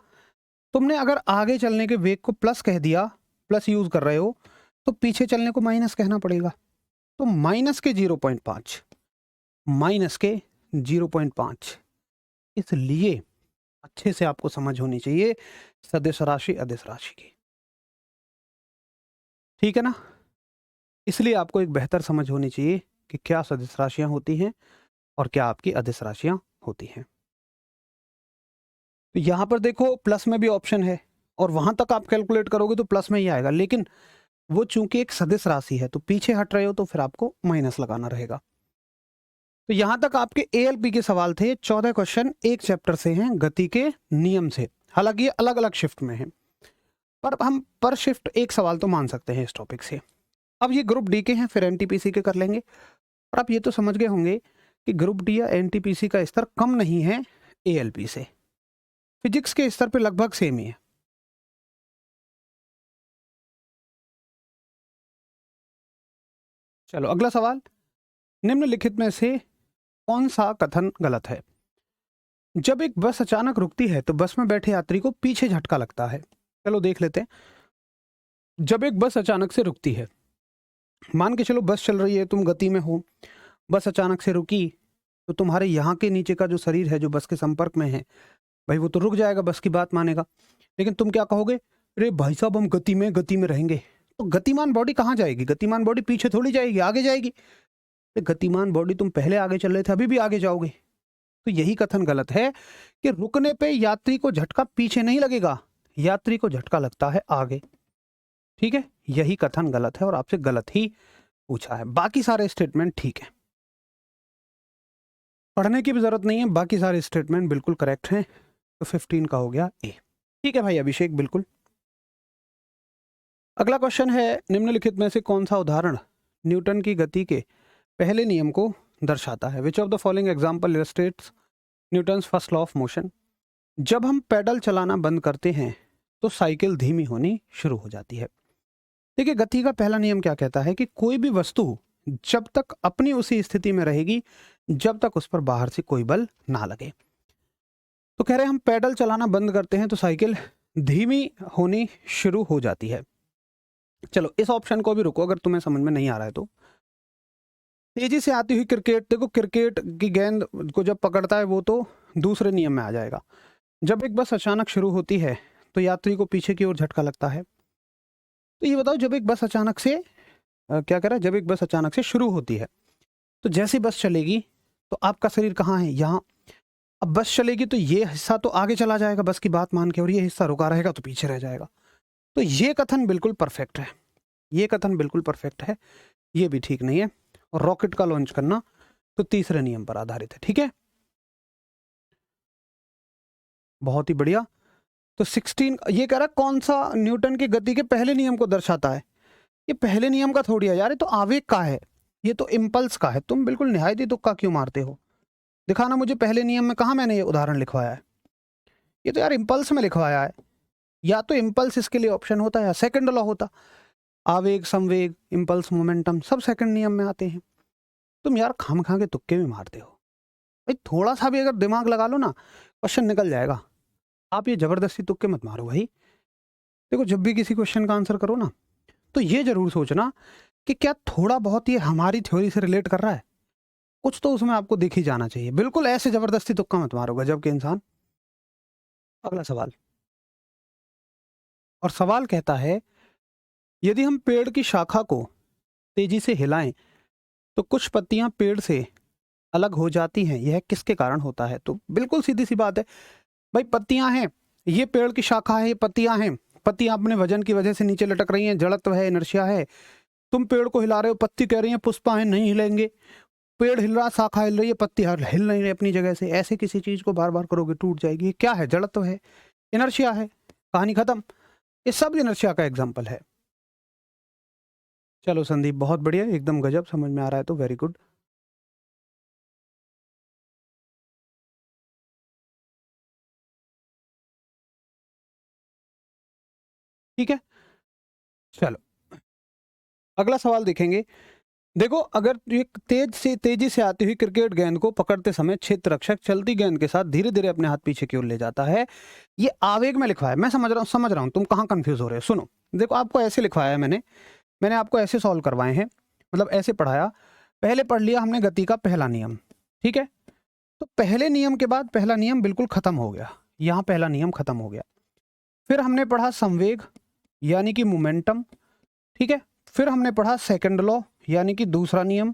Speaker 1: तुमने अगर आगे चलने के वेग को प्लस कह दिया, प्लस यूज कर रहे हो, तो पीछे चलने को माइनस कहना पड़ेगा। तो माइनस के 0.5, माइनस के 0.5। इसलिए अच्छे से आपको समझ होनी चाहिए सदिश राशि अदिश राशि की, ठीक है ना? इसलिए आपको एक बेहतर समझ होनी चाहिए कि क्या सदिश राशियां होती हैं और क्या आपकी अदिश राशियां होती हैं। तो यहां पर देखो प्लस में भी ऑप्शन है और वहां तक आप कैलकुलेट करोगे तो प्लस में ही आएगा, लेकिन वो चूंकि एक सदिश राशि है तो पीछे हट रहे हो तो फिर आपको माइनस लगाना रहेगा। तो यहां तक आपके एएलपी के सवाल थे। 14 क्वेश्चन एक चैप्टर से हैं, गति के नियम से। हालांकि ये अलग अलग शिफ्ट में है, पर हम पर शिफ्ट एक सवाल तो मान सकते हैं इस टॉपिक से। अब ये ग्रुप डी के हैं, फिर एनटीपीसी के कर लेंगे। और आप ये तो समझ गए होंगे कि ग्रुप डी या एनटीपीसी का स्तर कम नहीं है एएलपी से। फिजिक्स के स्तर पे लगभग सेम ही है। चलो अगला सवाल, निम्नलिखित में से कौन सा कथन गलत है? जब एक बस अचानक रुकती है तो बस में बैठे यात्री को पीछे झटका लगता है। चलो देख लेते हैं। जब एक बस अचानक से रुकती है, मान के चलो बस चल रही है, तुम गति में हो, बस अचानक से रुकी, तो तुम्हारे यहाँ के नीचे का जो शरीर है जो बस के संपर्क में है, भाई वो तो रुक जाएगा, बस की बात मानेगा। लेकिन तुम क्या कहोगे, अरे भाई साहब हम गति में रहेंगे। तो गतिमान बॉडी कहाँ जाएगी? गतिमान बॉडी पीछे थोड़ी जाएगी, आगे जाएगी। गतिमान बॉडी तुम पहले आगे चल रहे थे, अभी भी आगे जाओगे। तो यही कथन गलत है कि रुकने पे यात्री को झटका पीछे नहीं लगेगा, यात्री को झटका लगता है आगे। ठीक है, यही कथन गलत है और आपसे गलत ही पूछा है। बाकी सारे स्टेटमेंट ठीक है, पढ़ने की भी जरूरत नहीं है, बाकी सारे स्टेटमेंट बिल्कुल करेक्ट हैं। तो 15 का हो गया ए। ठीक है भाई अभिषेक, बिल्कुल। अगला क्वेश्चन है, निम्नलिखित में से कौन सा उदाहरण न्यूटन की गति के पहले नियम को दर्शाता है? Which of the following example illustrates Newton's first law of motion? जब हम पैडल चलाना बंद करते हैं तो साइकिल धीमी होनी शुरू हो जाती है। देखिए गति का पहला नियम क्या कहता है कि कोई भी वस्तु जब तक अपनी उसी स्थिति में रहेगी जब तक उस पर बाहर से कोई बल ना लगे। तो कह रहे हैं हम पैडल चलाना बंद करते हैं तो साइकिल धीमी होनी शुरू हो जाती है। चलो इस ऑप्शन को भी रुको, अगर तुम्हें समझ में नहीं आ रहा है तो। तेजी से आती हुई क्रिकेट, देखो क्रिकेट की गेंद को जब पकड़ता है वो तो दूसरे नियम में आ जाएगा। जब एक बस अचानक शुरू होती है तो यात्री को पीछे की ओर झटका लगता है। तो ये बताओ, जब एक बस अचानक से क्या कह रहा है, जब एक बस अचानक से शुरू होती है तो जैसी बस चलेगी तो आपका शरीर कहाँ है? यहाँ। अब बस चलेगी तो ये हिस्सा तो आगे चला जाएगा बस की बात मान के, और ये हिस्सा रुका रहेगा तो पीछे रह जाएगा। तो ये कथन बिल्कुल परफेक्ट है, ये कथन बिल्कुल परफेक्ट है, ये भी ठीक नहीं है। और रॉकेट का लॉन्च करना तो तीसरे नियम पर आधारित है। ठीक है, बहुत ही बढ़िया। तो 16 ये कह रहा है कौन सा न्यूटन की गति के पहले नियम को दर्शाता है? ये पहले नियम का थोड़ी है यार, ये तो आवेग का है, ये तो इम्पल्स का है। तुम बिल्कुल निहायत ही तुक्का क्यों मारते हो? दिखाना मुझे पहले नियम में कहाँ मैंने ये उदाहरण लिखवाया है। ये तो यार इम्पल्स में लिखवाया है। या तो इम्पल्स इसके लिए ऑप्शन होता है या सेकंड लॉ होता। आवेग, संवेग, इम्पल्स, मोमेंटम सब सेकंड नियम में आते हैं। तुम यार खाम खा के तुक्के भी मारते हो भाई। थोड़ा सा भी अगर दिमाग लगा लो ना, क्वेश्चन निकल जाएगा। आप ये जबरदस्ती तुक्के मत मारो भाई। देखो जब भी किसी क्वेश्चन का आंसर करो ना, तो ये जरूर सोचना कि क्या थोड़ा बहुत ये हमारी थ्योरी से रिलेट कर रहा है, कुछ तो उसमें आपको दिख ही जाना चाहिए। बिल्कुल ऐसे जबरदस्ती तुक्का मत मारो गजब के इंसान। अगला सवाल, और सवाल कहता है यदि हम पेड़ की शाखा को तेजी से हिलाएं तो कुछ पत्तियां पेड़ से अलग हो जाती हैं, यह किसके कारण होता है? तो बिल्कुल सीधी सी बात है भाई, पत्तियां हैं, ये पेड़ की शाखा है, ये पत्तियां हैं, पत्तियां अपने वजन की वजह से नीचे लटक रही हैं, जड़त्व है, इनर्शिया है। तुम पेड़ को हिला रहे हो, पत्ती कह रही है पुष्पा है नहीं हिलेंगे। पेड़ हिल रहा, शाखा हिल रही है, पत्ती हिल नहीं रही अपनी जगह से। ऐसे किसी चीज को बार बार करोगे टूट जाएगी। ये क्या है? जड़त्व है, इनर्शिया है, कहानी खत्म। ये सब इनर्शिया का एग्जाम्पल है। चलो संदीप बहुत बढ़िया, एकदम गजब, समझ में आ रहा है तो वेरी गुड। ठीक है, चलो अगला सवाल देखेंगे। देखो, अगर एक तेजी से आती हुई क्रिकेट गेंद को पकड़ते समय क्षेत्र रक्षक चलती गेंद के साथ धीरे धीरे अपने हाथ पीछे की ओर ले जाता है, ये आवेग में लिखवाया है। मैं समझ रहा हूँ तुम कहाँ कंफ्यूज हो रहे हो। सुनो, देखो आपको ऐसे लिखवाया है, मैंने आपको ऐसे सॉल्व करवाए हैं, मतलब ऐसे पढ़ाया। पहले पढ़ लिया हमने गति का पहला नियम, ठीक है। तो पहले नियम के बाद पहला नियम बिल्कुल खत्म हो गया, यहाँ पहला नियम खत्म हो गया। फिर हमने पढ़ा संवेग यानी कि मोमेंटम, ठीक है। फिर हमने पढ़ा सेकंड लॉ यानी कि दूसरा नियम।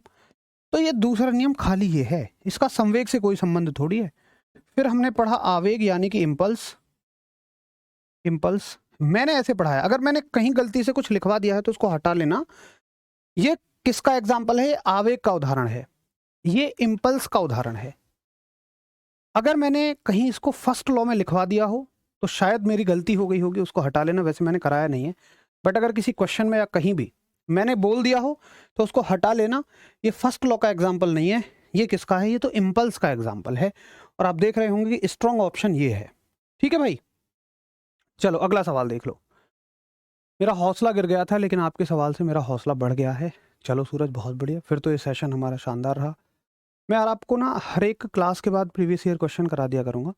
Speaker 1: तो ये दूसरा नियम खाली ये है, इसका संवेग से कोई संबंध थोड़ी है। फिर हमने पढ़ा आवेग यानी कि इम्पल्स। मैंने ऐसे पढ़ाया, अगर मैंने कहीं गलती से कुछ लिखवा दिया है तो उसको हटा लेना। ये किसका एग्जाम्पल है? आवेग का उदाहरण है, ये इम्पल्स का उदाहरण है। अगर मैंने कहीं इसको फर्स्ट लॉ में लिखवा दिया हो तो शायद मेरी गलती हो गई होगी, उसको हटा लेना। वैसे मैंने कराया नहीं है, बट अगर किसी क्वेश्चन में या कहीं भी मैंने बोल दिया हो तो उसको हटा लेना। ये फर्स्ट लॉ का एग्जाम्पल नहीं है, ये किसका है? ये तो इम्पल्स का एग्जाम्पल है। और आप देख रहे होंगे कि स्ट्रॉन्ग ऑप्शन ये है, ठीक है भाई। चलो अगला सवाल देख लो। मेरा हौसला गिर गया था लेकिन आपके सवाल से मेरा हौसला बढ़ गया है। चलो सूरज, बहुत बढ़िया, फिर तो ये सेशन हमारा शानदार रहा। मैं यार आपको ना हर एक क्लास के बाद प्रीवियस ईयर क्वेश्चन करा दिया करूँगा,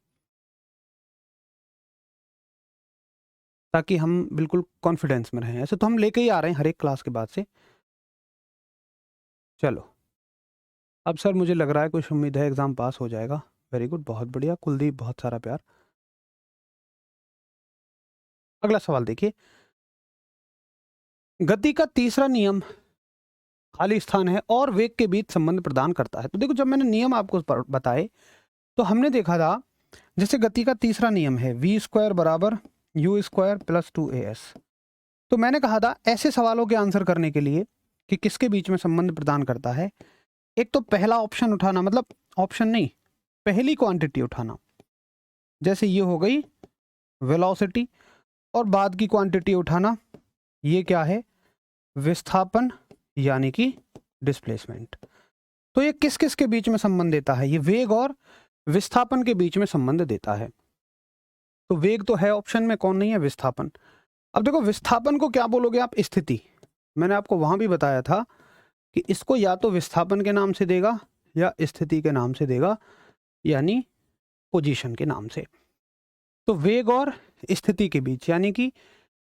Speaker 1: ताकि हम बिल्कुल कॉन्फिडेंस में रहें। ऐसे तो हम लेके ही आ रहे हैं हर एक क्लास के बाद से। चलो, अब सर मुझे लग रहा है कुछ उम्मीद है एग्ज़ाम पास हो जाएगा। वेरी गुड, बहुत बढ़िया कुलदीप, बहुत सारा प्यार। अगला सवाल देखिए, गति का तीसरा नियम खाली स्थान है और वेग के बीच संबंध प्रदान करता है। तो देखो, जब मैंने नियम आपको बताए तो हमने देखा था, जैसे गति का तीसरा नियम है v² बराबर u² प्लस 2as। तो मैंने कहा था ऐसे सवालों के आंसर करने के लिए कि किसके बीच में संबंध प्रदान करता है, एक तो पहला ऑप्शन उठाना, मतलब ऑप्शन नहीं, पहली क्वांटिटी उठाना। जैसे ये हो गई वेलोसिटी, और बाद की क्वांटिटी उठाना, ये क्या है? विस्थापन यानी कि डिस्प्लेसमेंट। तो ये किस किस के बीच में संबंध देता है? ये वेग और विस्थापन के बीच में संबंध देता है। तो वेग तो है ऑप्शन में, कौन नहीं है? विस्थापन। अब देखो, विस्थापन को क्या बोलोगे आप? स्थिति। मैंने आपको वहां भी बताया था कि इसको या तो विस्थापन के नाम से देगा या स्थिति के नाम से देगा, यानी पोजीशन के नाम से। तो वेग और स्थिति के बीच, यानी कि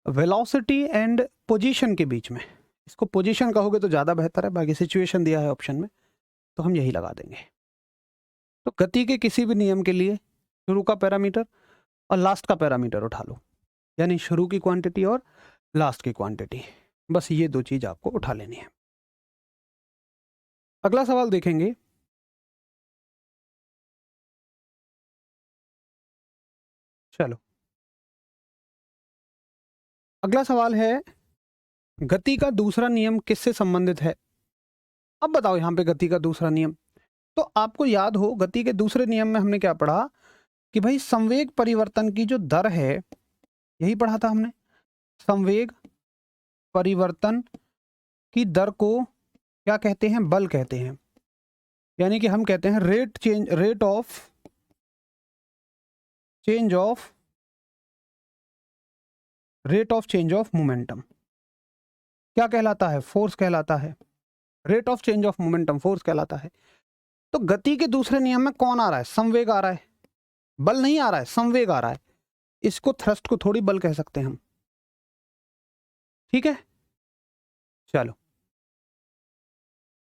Speaker 1: वेलोसिटी एंड पोजीशन के बीच में, इसको पोजीशन कहोगे तो ज़्यादा बेहतर है, बाकी सिचुएशन दिया है ऑप्शन में तो हम यही लगा देंगे। तो गति के किसी भी नियम के लिए शुरू का पैरामीटर और लास्ट का पैरामीटर उठा लो, यानी शुरू की क्वांटिटी और लास्ट की क्वांटिटी। बस ये दो चीज़ आपको उठा लेनी है। अगला सवाल देखेंगे, चलो अगला सवाल है, गति का दूसरा नियम किससे संबंधित है? अब बताओ यहाँ पे गति का दूसरा नियम। तो आपको याद हो, गति के दूसरे नियम में हमने क्या पढ़ा कि भाई संवेग परिवर्तन की जो दर है, यही पढ़ा था हमने। संवेग परिवर्तन की दर को क्या कहते हैं? बल कहते हैं। यानी कि हम कहते हैं rate of change of momentum. क्या कहलाता है? फोर्स कहलाता है। Rate of change of momentum force कहलाता है। तो गति के दूसरे नियम में कौन आ रहा है? संवेग आ रहा है, बल नहीं आ रहा है, संवेग आ रहा है। इसको थ्रस्ट को थोड़ी बल कह सकते हैं हम, ठीक है। चलो,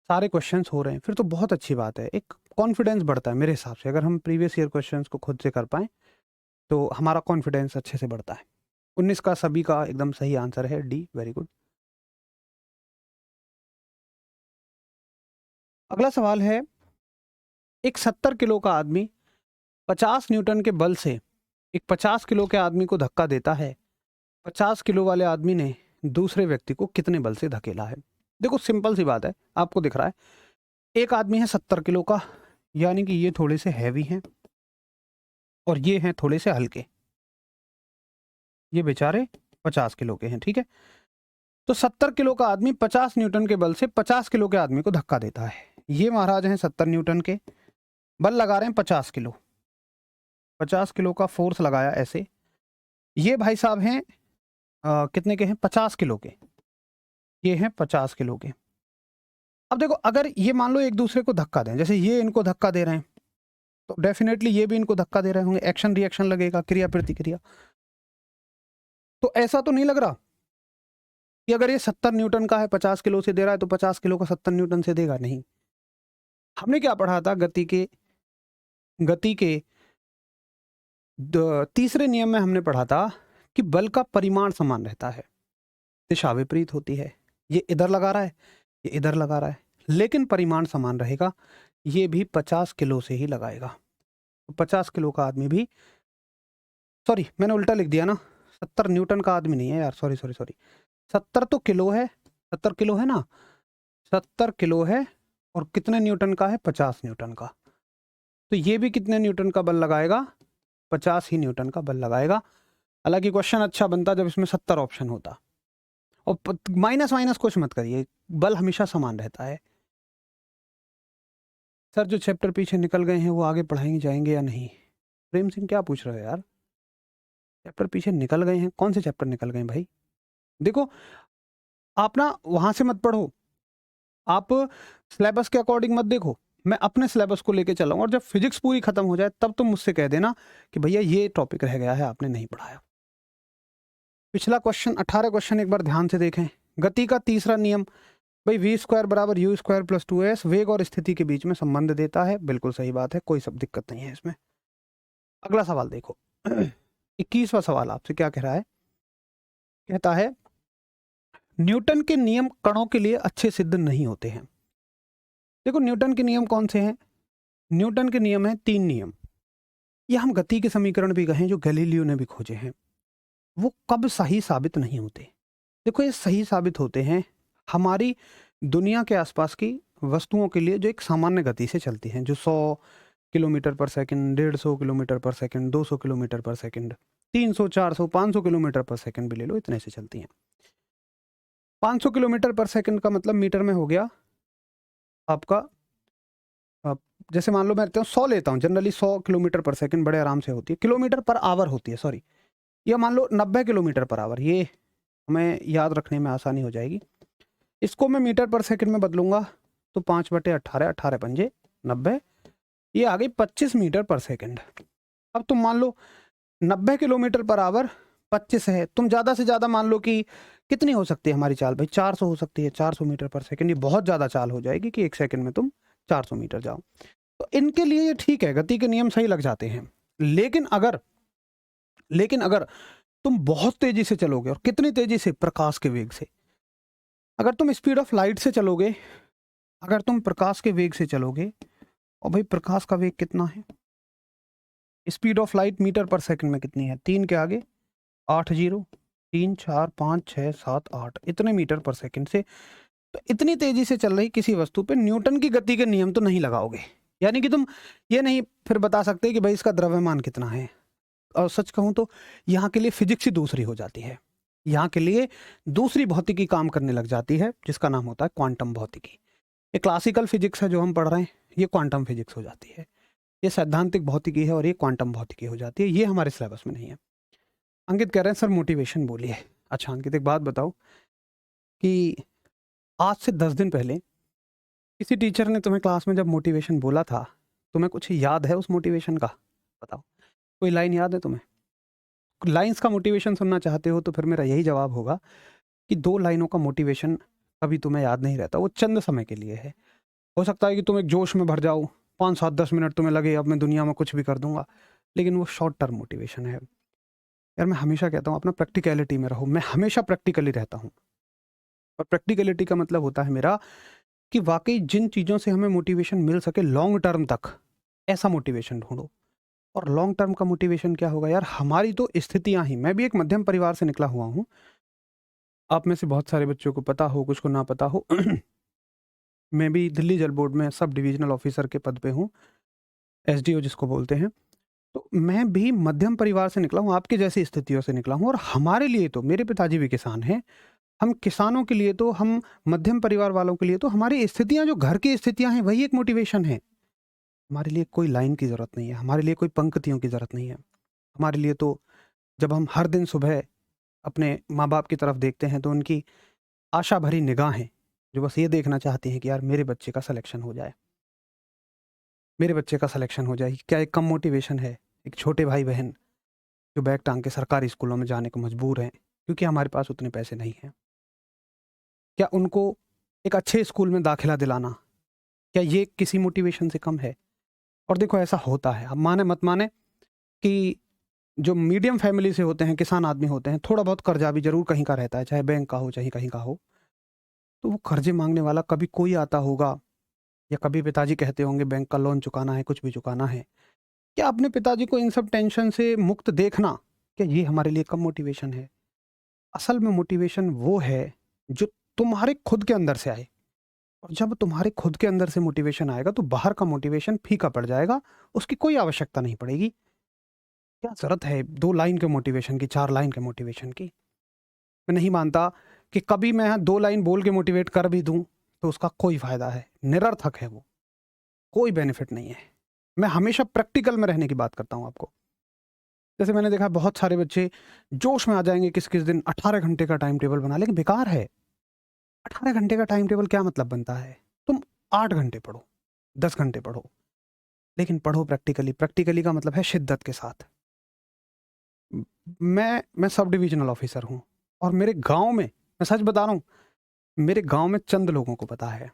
Speaker 1: सारे क्वेश्चंस हो रहे हैं, फिर तो बहुत अच्छी बात है। एक कॉन्फिडेंस बढ़ता है मेरे हिसाब से, अगर हम प्रीवियस ईयर क्वेश्चंस को खुद से कर पाएं तो हमारा कॉन्फिडेंस अच्छे से बढ़ता है। 19 का सभी का एकदम सही आंसर है डी, वेरी गुड। अगला सवाल है, एक 70 किलो का आदमी 50 न्यूटन के बल से एक 50 किलो के आदमी को धक्का देता है। 50 किलो वाले आदमी ने दूसरे व्यक्ति को कितने बल से धकेला है? देखो सिंपल सी बात है, आपको दिख रहा है एक आदमी है 70 किलो का, यानी कि ये थोड़े से हैवी हैं और ये हैं थोड़े से हल्के, ये बेचारे 50 किलो के हैं, ठीक है। तो 70 किलो का आदमी 50 न्यूटन के बल से 50 किलो के आदमी को धक्का देता है। ये महाराज हैं 70 न्यूटन के, बल लगा रहे हैं 50 किलो, 50 किलो का फोर्स लगाया ऐसे। ये भाई साहब हैं कितने के हैं? 50 किलो के। ये हैं 50 किलो के। अब देखो, अगर ये मान लो एक दूसरे को धक्का दें, जैसे ये इनको धक्का दे रहे हैं, तो डेफिनेटली ये भी इनको धक्का दे रहे होंगे, एक्शन रिएक्शन लगेगा, क्रिया प्रतिक्रिया। तो ऐसा तो नहीं लग रहा कि अगर ये 70 न्यूटन का है, 50 किलो से दे रहा है, तो 50 किलो का 70 न्यूटन से देगा, नहीं। हमने क्या पढ़ा था, गति के तीसरे नियम में हमने पढ़ा था कि बल का परिमाण समान रहता है, दिशा विपरीत होती है। ये इधर लगा रहा है, ये इधर लगा रहा है, लेकिन परिमाण समान रहेगा। ये भी 50 किलो से ही लगाएगा, तो 50 किलो का आदमी भी, सॉरी मैंने उल्टा लिख दिया ना, 70 न्यूटन का आदमी नहीं है यार, सॉरी 70 तो किलो है, 70 किलो है ना, 70 किलो है, और कितने न्यूटन का है, 50 न्यूटन का। तो ये भी कितने न्यूटन का बल लगाएगा, 50 ही न्यूटन का बल लगाएगा। हालांकि क्वेश्चन अच्छा बनता जब इसमें 70 ऑप्शन होता, और माइनस माइनस कुछ मत करिए, बल हमेशा समान रहता है। सर जो चैप्टर पीछे निकल गए हैं वो आगे पढ़ाएंगे जाएंगे या नहीं? प्रेम सिंह क्या पूछ रहे हो यार, चैप्टर पीछे निकल गए हैं, कौन से चैप्टर निकल गए भाई? देखो, आप ना वहां से मत पढ़ो, आप सिलेबस के अकॉर्डिंग मत देखो, मैं अपने सिलेबस को लेके चलाऊं, और जब फिजिक्स पूरी खत्म हो जाए तब तुम मुझसे कह देना कि भैया ये टॉपिक रह गया है, आपने नहीं पढ़ाया। पिछला क्वेश्चन 18 क्वेश्चन एक बार ध्यान से देखें। गति का तीसरा नियम, भाई वी स्क्वायर बराबर यू स्क्वायर प्लस 2s वेग और स्थिति के बीच में संबंध देता है, बिल्कुल सही बात है, कोई सब दिक्कत नहीं है इसमें। अगला सवाल देखो 21वां सवाल आपसे क्या कह रहा है, कहता है न्यूटन के नियम कणों के लिए अच्छे सिद्ध नहीं होते हैं। देखो न्यूटन के नियम कौन से हैं, न्यूटन के नियम हैं 3 नियम। ये हम गति के समीकरण भी कहें जो गैलीलियो ने भी खोजे हैं, वो कब सही साबित नहीं होते। देखो ये सही साबित होते हैं हमारी दुनिया के आसपास की वस्तुओं के लिए जो एक सामान्य गति से चलती हैं, जो 100 किलोमीटर पर सेकंड, 150 किलोमीटर पर सेकंड, 200 किलोमीटर पर सेकंड, 300, 400, 500 किलोमीटर पर सेकंड भी ले लो, इतने से चलती हैं। 500 किलोमीटर पर सेकंड का मतलब मीटर में हो गया आपका, जैसे मान लो मैं 100 लेता हूँ, जनरली 100 किलोमीटर पर सेकंड बड़े आराम से होती है, किलोमीटर पर आवर होती है, सॉरी, या मान लो 90 किलोमीटर पर आवर, ये हमें याद रखने में आसानी हो जाएगी। इसको मैं मीटर पर सेकंड में बदलूंगा तो 5/18, 18 पंजे 90, ये आ गई 25 मीटर पर सेकंड। अब तुम मान लो 90 किलोमीटर पर आवर 25 है, तुम ज़्यादा से ज़्यादा मान लो कि कितनी हो सकती है हमारी चाल, भाई 400 हो सकती है, 400 मीटर पर सेकंड, ये बहुत ज़्यादा चाल हो जाएगी कि एक सेकंड में तुम 400 मीटर जाओ। तो इनके लिए ये ठीक है, गति के नियम सही लग जाते हैं। लेकिन अगर तुम बहुत तेजी से चलोगे, और कितनी तेजी से, प्रकाश के वेग से, अगर तुम स्पीड ऑफ लाइट से चलोगे, अगर तुम प्रकाश के वेग से चलोगे, और भाई प्रकाश का वेग कितना है, स्पीड ऑफ लाइट मीटर पर सेकंड में कितनी है, 3 के आगे 8 जीरो, 3 4 5 6 7 8, इतने मीटर पर सेकंड से, तो इतनी तेजी से चल रही किसी वस्तु पे न्यूटन की गति के नियम तो नहीं लगाओगे। यानी कि तुम ये नहीं फिर बता सकते कि भाई इसका द्रव्यमान कितना है। और सच कहूं तो यहाँ के लिए फिजिक्स ही दूसरी हो जाती है, यहाँ के लिए दूसरी भौतिकी काम करने लग जाती है, जिसका नाम होता है क्वांटम भौतिकी। ये क्लासिकल फिजिक्स है जो हम पढ़ रहे हैं, ये क्वांटम फिजिक्स हो जाती है, ये सैद्धांतिक भौतिकी है, और ये क्वांटम भौतिकी हो जाती है। ये हमारे सिलेबस में नहीं है। अंकित कह रहे हैं सर मोटिवेशन बोलिए। अच्छा अंकित, एक बात बताओ कि आज से 10 दिन पहले किसी टीचर ने तुम्हें क्लास में जब मोटिवेशन बोला था, तुम्हें कुछ याद है उस मोटिवेशन का? बताओ, कोई लाइन याद है तुम्हें? लाइंस का मोटिवेशन सुनना चाहते हो तो फिर मेरा यही जवाब होगा कि 2 लाइनों का मोटिवेशन कभी तुम्हें याद नहीं रहता, वो चंद समय के लिए है। हो सकता है कि तुम एक जोश में भर जाओ, 5 7 10 मिनट तुम्हें लगे अब मैं दुनिया में कुछ भी कर दूंगा, लेकिन वो शॉर्ट टर्म मोटिवेशन है। यार मैं हमेशा कहता हूँ अपना प्रैक्टिकलिटी में रहो, मैं हमेशा प्रैक्टिकली रहता हूँ, और प्रैक्टिकलिटी का मतलब होता है मेरा कि वाकई जिन चीज़ों से हमें मोटिवेशन मिल सके लॉन्ग टर्म तक, ऐसा मोटिवेशन ढूंढो। और लॉन्ग टर्म का मोटिवेशन क्या होगा यार, हमारी तो स्थितियां ही, मैं भी एक मध्यम परिवार से निकला हुआ हूँ, आप में से बहुत सारे बच्चों को पता हो, कुछ को ना पता हो मैं भी दिल्ली जल बोर्ड में सब डिविजनल ऑफिसर के पद पे हूँ, एसडीओ जिसको बोलते हैं। तो मैं भी मध्यम परिवार से निकला हूँ, आपकी जैसी स्थितियों से निकला हूँ, और हमारे लिए तो, मेरे पिताजी भी किसान हैं, हम किसानों के लिए तो, हम मध्यम परिवार वालों के लिए तो हमारी स्थितियां, जो घर की स्थितियां हैं, वही एक मोटिवेशन है। हमारे लिए कोई लाइन की ज़रूरत नहीं है, हमारे लिए कोई पंक्तियों की ज़रूरत नहीं है। हमारे लिए तो जब हम हर दिन सुबह अपने माँ बाप की तरफ देखते हैं तो उनकी आशा भरी निगाहें जो बस ये देखना चाहती हैं कि यार मेरे बच्चे का सिलेक्शन हो जाए, मेरे बच्चे का सिलेक्शन हो जाए। क्या एक कम मोटिवेशन है? एक छोटे भाई बहन जो बैग टांग के सरकारी स्कूलों में जाने को मजबूर हैं क्योंकि हमारे पास उतने पैसे नहीं हैं, क्या उनको एक अच्छे स्कूल में दाखिला दिलाना, क्या ये किसी मोटिवेशन से कम है? और देखो ऐसा होता है, अब माने मत माने कि जो मीडियम फैमिली से होते हैं, किसान आदमी होते हैं, थोड़ा बहुत कर्जा भी जरूर कहीं का रहता है, चाहे बैंक का हो चाहे कहीं का हो। तो वो कर्जे मांगने वाला कभी कोई आता होगा, या कभी पिताजी कहते होंगे बैंक का लोन चुकाना है, कुछ भी चुकाना है। क्या अपने पिताजी को इन सब टेंशन से मुक्त देखना, क्या ये हमारे लिए कम मोटिवेशन है? असल में मोटिवेशन वो है जो तुम्हारे खुद के अंदर से आए, और जब तुम्हारे खुद के अंदर से मोटिवेशन आएगा तो बाहर का मोटिवेशन फीका पड़ जाएगा, उसकी कोई आवश्यकता नहीं पड़ेगी। क्या जरूरत है 2 लाइन के मोटिवेशन की, 4 लाइन के मोटिवेशन की? मैं नहीं मानता कि कभी मैं 2 लाइन बोल के मोटिवेट कर भी दूं तो उसका कोई फायदा है, निरर्थक है वो, कोई बेनिफिट नहीं है। मैं हमेशा प्रैक्टिकल में रहने की बात करता हूं आपको। जैसे मैंने देखा बहुत सारे बच्चे जोश में आ जाएंगे, किस किस दिन 18 घंटे का टाइम टेबल बना, लेकिन बेकार है। 18 घंटे का टाइम टेबल क्या मतलब बनता है? तुम 8 घंटे पढ़ो, 10 घंटे पढ़ो, लेकिन पढ़ो प्रैक्टिकली। प्रैक्टिकली का मतलब है शिद्दत के साथ। मैं सब डिविजनल ऑफिसर हूं, और मेरे गांव में, मैं सच बता रहा हूं, मेरे गांव में चंद लोगों को पता है,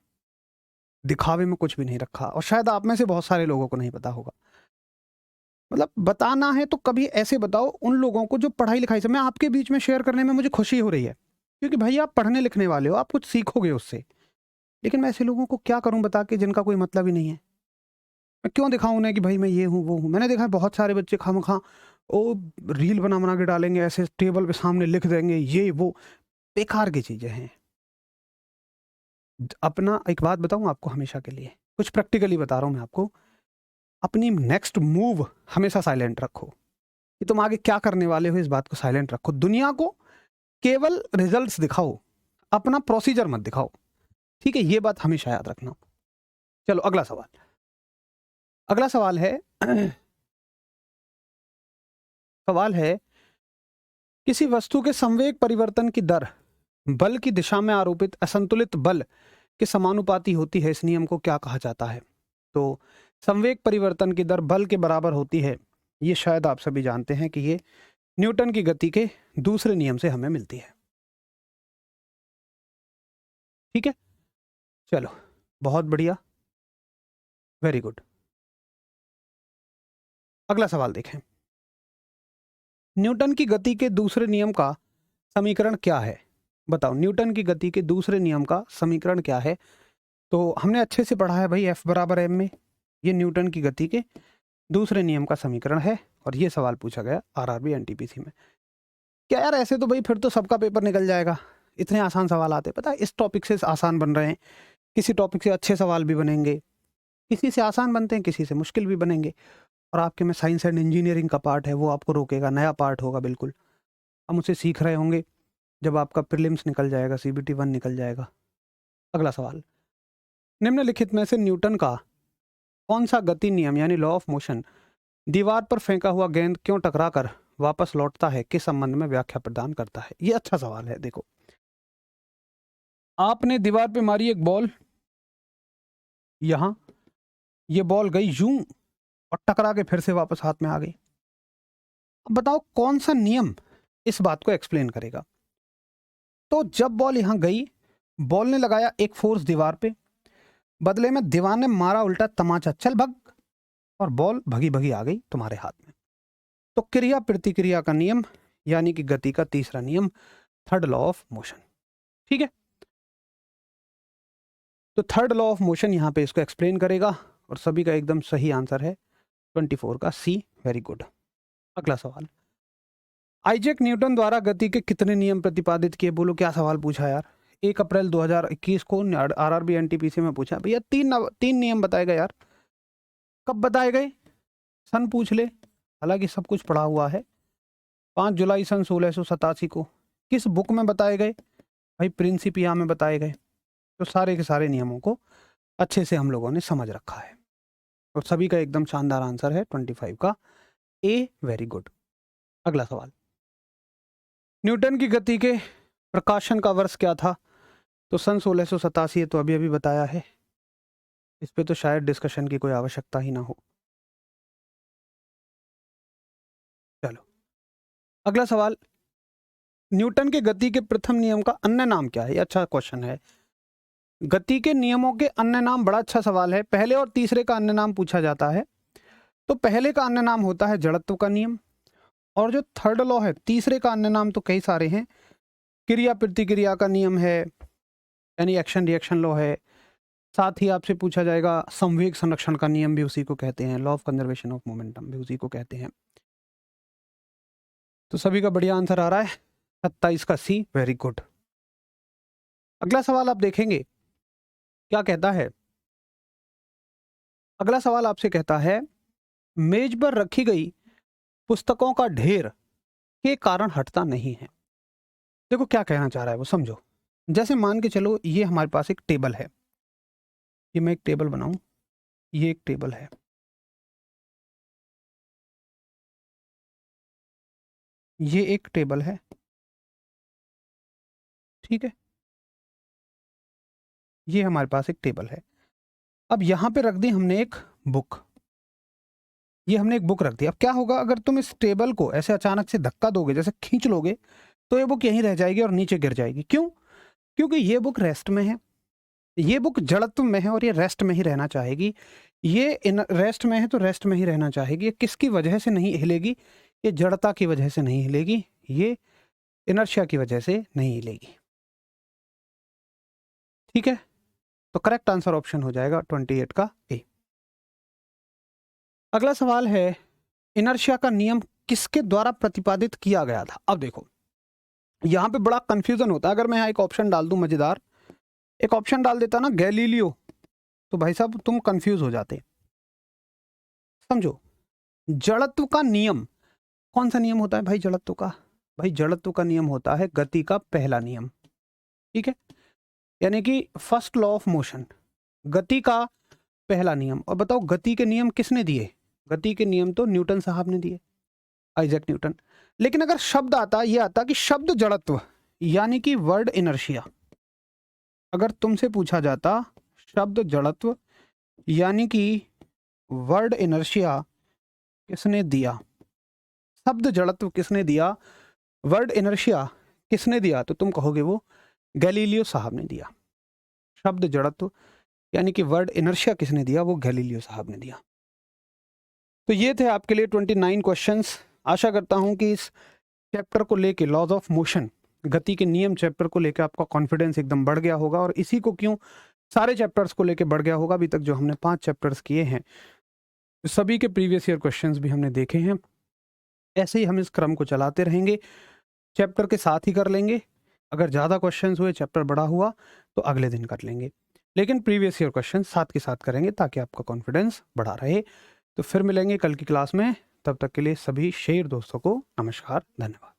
Speaker 1: दिखावे में कुछ भी नहीं रखा, और शायद आप में से बहुत सारे लोगों को नहीं पता होगा। मतलब बताना है तो कभी ऐसे बताओ उन लोगों को जो पढ़ाई लिखाई से, मैं आपके बीच में शेयर करने में मुझे खुशी हो रही है, क्योंकि भाई आप पढ़ने लिखने वाले हो, आप कुछ सीखोगे उससे। लेकिन मैं ऐसे लोगों को क्या करूं बता के जिनका कोई मतलब ही नहीं है? मैं क्यों दिखाऊं उन्हें कि भाई मैं ये हूं वो हूं? मैंने देखा है बहुत सारे बच्चे खामखा ओ रील बना बना के डालेंगे, ऐसे टेबल पे सामने लिख देंगे ये वो, बेकार की चीजें हैं। अपना एक बात बताऊं आपको, हमेशा के लिए कुछ प्रैक्टिकली बता रहा हूं मैं आपको, अपनी नेक्स्ट मूव हमेशा साइलेंट रखो, कि तुम आगे क्या करने वाले हो इस बात को साइलेंट रखो। दुनिया को केवल रिजल्ट्स दिखाओ, अपना प्रोसीजर मत दिखाओ, ठीक है? ये बात हमेशा याद रखना। चलो अगला सवाल। अगला सवाल है सवाल है किसी वस्तु के संवेग परिवर्तन की दर बल की दिशा में आरोपित असंतुलित बल के समानुपाती होती है, इस नियम को क्या कहा जाता है? तो संवेग परिवर्तन की दर बल के बराबर होती है, ये शायद आप सभी जानते हैं कि ये न्यूटन की गति के दूसरे नियम से हमें मिलती है। ठीक है, चलो बहुत बढ़िया, वेरी गुड। अगला सवाल देखें। न्यूटन की गति के दूसरे नियम का समीकरण क्या है? बताओ, न्यूटन की गति के दूसरे नियम का समीकरण क्या है? तो हमने अच्छे से पढ़ा है भाई, F बराबर m में, ये न्यूटन की गति के दूसरे नियम का समीकरण है, और ये सवाल पूछा गया आरआरबी एनटीपीसी में। क्या यार, ऐसे तो भाई फिर तो सबका पेपर निकल जाएगा, इतने आसान सवाल आते, पता है इस टॉपिक से आसान बन रहे हैं, किसी टॉपिक से अच्छे सवाल भी बनेंगे, किसी से आसान बनते हैं, किसी से मुश्किल भी बनेंगे। और आपके में साइंस एंड इंजीनियरिंग का पार्ट है, वो आपको रोकेगा, नया पार्ट होगा बिल्कुल, हम उसे सीख रहे होंगे जब आपका प्रीलिम्स निकल जाएगा, CBT 1 निकल जाएगा। अगला सवाल, निम्नलिखित में से न्यूटन का कौन सा गति नियम यानी लॉ ऑफ मोशन दीवार पर फेंका हुआ गेंद क्यों टकरा कर वापस लौटता है के संबंध में व्याख्या प्रदान करता है? ये अच्छा सवाल है। देखो, आपने दीवार पे मारी एक बॉल, यहां ये बॉल गई यूं और टकरा के फिर से वापस हाथ में आ गई। अब बताओ कौन सा नियम इस बात को एक्सप्लेन करेगा? तो जब बॉल यहां गई, बॉल ने लगाया एक फोर्स दीवार पे, बदले में दीवार ने मारा उल्टा तमाचा, चल भग, और बॉल भगी भगी आ गई तुम्हारे हाथ में। तो क्रिया प्रतिक्रिया का नियम यानी कि गति का तीसरा नियम, थर्ड लॉ ऑफ मोशन। ठीक है, तो थर्ड लॉ ऑफ मोशन यहां पे इसको एक्सप्लेन करेगा, और सभी का एकदम सही आंसर है 24 का सी, वेरी गुड। अगला सवाल, आइजैक न्यूटन द्वारा गति के कितने नियम प्रतिपादित किए? बोलो क्या सवाल पूछा यार। 1 अप्रैल 2021 को आरआरबी एनटीपीसी में पूछा भैया, तीन नियम बताए गए यार। कब बताए गए? सन पूछ ले, हालांकि सब कुछ पढ़ा हुआ है। 5 जुलाई सन 1687 को। किस बुक में बताए गए? भाई प्रिंसिपिया में बताए गए। तो सारे के सारे नियमों को अच्छे से हम लोगों ने समझ रखा है, और सभी का एकदम शानदार आंसर है 25 का ए, वेरी गुड। अगला सवाल, न्यूटन की गति के प्रकाशन का वर्ष क्या था? तो सन 1687 है, तो अभी अभी बताया है, इस पे तो शायद डिस्कशन की कोई आवश्यकता ही ना हो। चलो अगला सवाल, न्यूटन के गति के प्रथम नियम का अन्य नाम क्या है? ये अच्छा क्वेश्चन है। गति के नियमों के अन्य नाम, बड़ा अच्छा सवाल है। पहले और तीसरे का अन्य नाम पूछा जाता है। तो पहले का अन्य नाम होता है जड़त्व का नियम, और जो थर्ड लॉ है, तीसरे का अन्य नाम तो कई सारे हैं। क्रिया प्रतिक्रिया का नियम है, यानी एक्शन रिएक्शन लॉ है। साथ ही आपसे पूछा जाएगा संवेग संरक्षण का नियम भी उसी को कहते हैं, law of conservation of momentum भी उसी को कहते हैं। तो सभी का बढ़िया आंसर आ रहा है 27 का सी, वेरी गुड। अगला सवाल आप देखेंगे क्या कहता है। अगला सवाल आपसे कहता है, मेज पर रखी गई पुस्तकों का ढेर के कारण हटता नहीं है। देखो क्या कहना चाह रहा है वो समझो। जैसे मान के चलो ये हमारे पास एक टेबल है, ये मैं एक टेबल बनाऊं, ये एक टेबल है, ये एक टेबल है, ठीक है, ये हमारे पास एक टेबल है। अब यहां पे रख दी हमने एक बुक, ये हमने एक बुक रख दी। अब क्या होगा, अगर तुम इस टेबल को ऐसे अचानक से धक्का दोगे, जैसे खींच लोगे, तो ये बुक यहीं रह जाएगी और नीचे गिर जाएगी। क्यों? क्योंकि ये बुक रेस्ट में है, ये बुक जड़त्व में है और ये रेस्ट में ही रहना चाहेगी। ये रेस्ट में है तो रेस्ट में ही रहना चाहेगी। ये किसकी वजह से नहीं हिलेगी? ये जड़ता की वजह से नहीं हिलेगी, ये इनर्शिया की वजह से नहीं हिलेगी। ठीक है, तो करेक्ट आंसर ऑप्शन हो जाएगा 28 का ए। अगला सवाल है, इनर्शिया का नियम किसके द्वारा प्रतिपादित किया गया था? अब देखो यहां पे बड़ा कंफ्यूजन होता है। अगर मैं यहाँ एक ऑप्शन डाल दूं मजेदार, एक ऑप्शन डाल देता ना गैलीलियो, तो भाई साहब तुम कंफ्यूज हो जाते। समझो, जड़त्व का नियम कौन सा नियम होता है भाई? जड़त्व का, भाई जड़त्व का नियम होता है गति का पहला नियम। ठीक है, यानी कि फर्स्ट लॉ ऑफ मोशन, गति का पहला नियम। और बताओ गति के नियम किसने दिए? गति के नियम तो न्यूटन साहब ने दिए, आइजैक न्यूटन। लेकिन अगर शब्द आता, ये आता कि शब्द जड़त्व, यानी कि वर्ड इनर्शिया, अगर तुमसे पूछा जाता शब्द जड़त्व यानी कि वर्ड इनर्शिया किसने दिया, शब्द जड़त्व किसने दिया, वर्ड इनर्शिया किसने दिया, तो तुम कहोगे वो गैलीलियो साहब ने दिया। शब्द जड़त्व यानी कि वर्ड इनर्शिया किसने दिया, वो गैलीलियो साहब ने दिया। तो ये थे आपके लिए 29 क्वेश्चंस। आशा करता हूं कि इस चैप्टर को लेके, लॉज ऑफ मोशन, गति के नियम चैप्टर को लेकर आपका कॉन्फिडेंस एकदम बढ़ गया होगा। और इसी को क्यों, सारे चैप्टर्स को लेकर बढ़ गया होगा। अभी तक जो हमने 5 चैप्टर्स किए हैं, सभी के प्रीवियस ईयर क्वेश्चंस भी हमने देखे हैं। ऐसे ही हम इस क्रम को चलाते रहेंगे, चैप्टर के साथ ही कर लेंगे। अगर ज़्यादा क्वेश्चंस हुए, चैप्टर बड़ा हुआ, तो अगले दिन कर लेंगे। लेकिन प्रीवियस ईयर क्वेश्चन साथ के साथ करेंगे ताकि आपका कॉन्फिडेंस बढ़ा रहे। तो फिर मिलेंगे कल की क्लास में। तब तक के लिए सभी शेर दोस्तों को नमस्कार, धन्यवाद।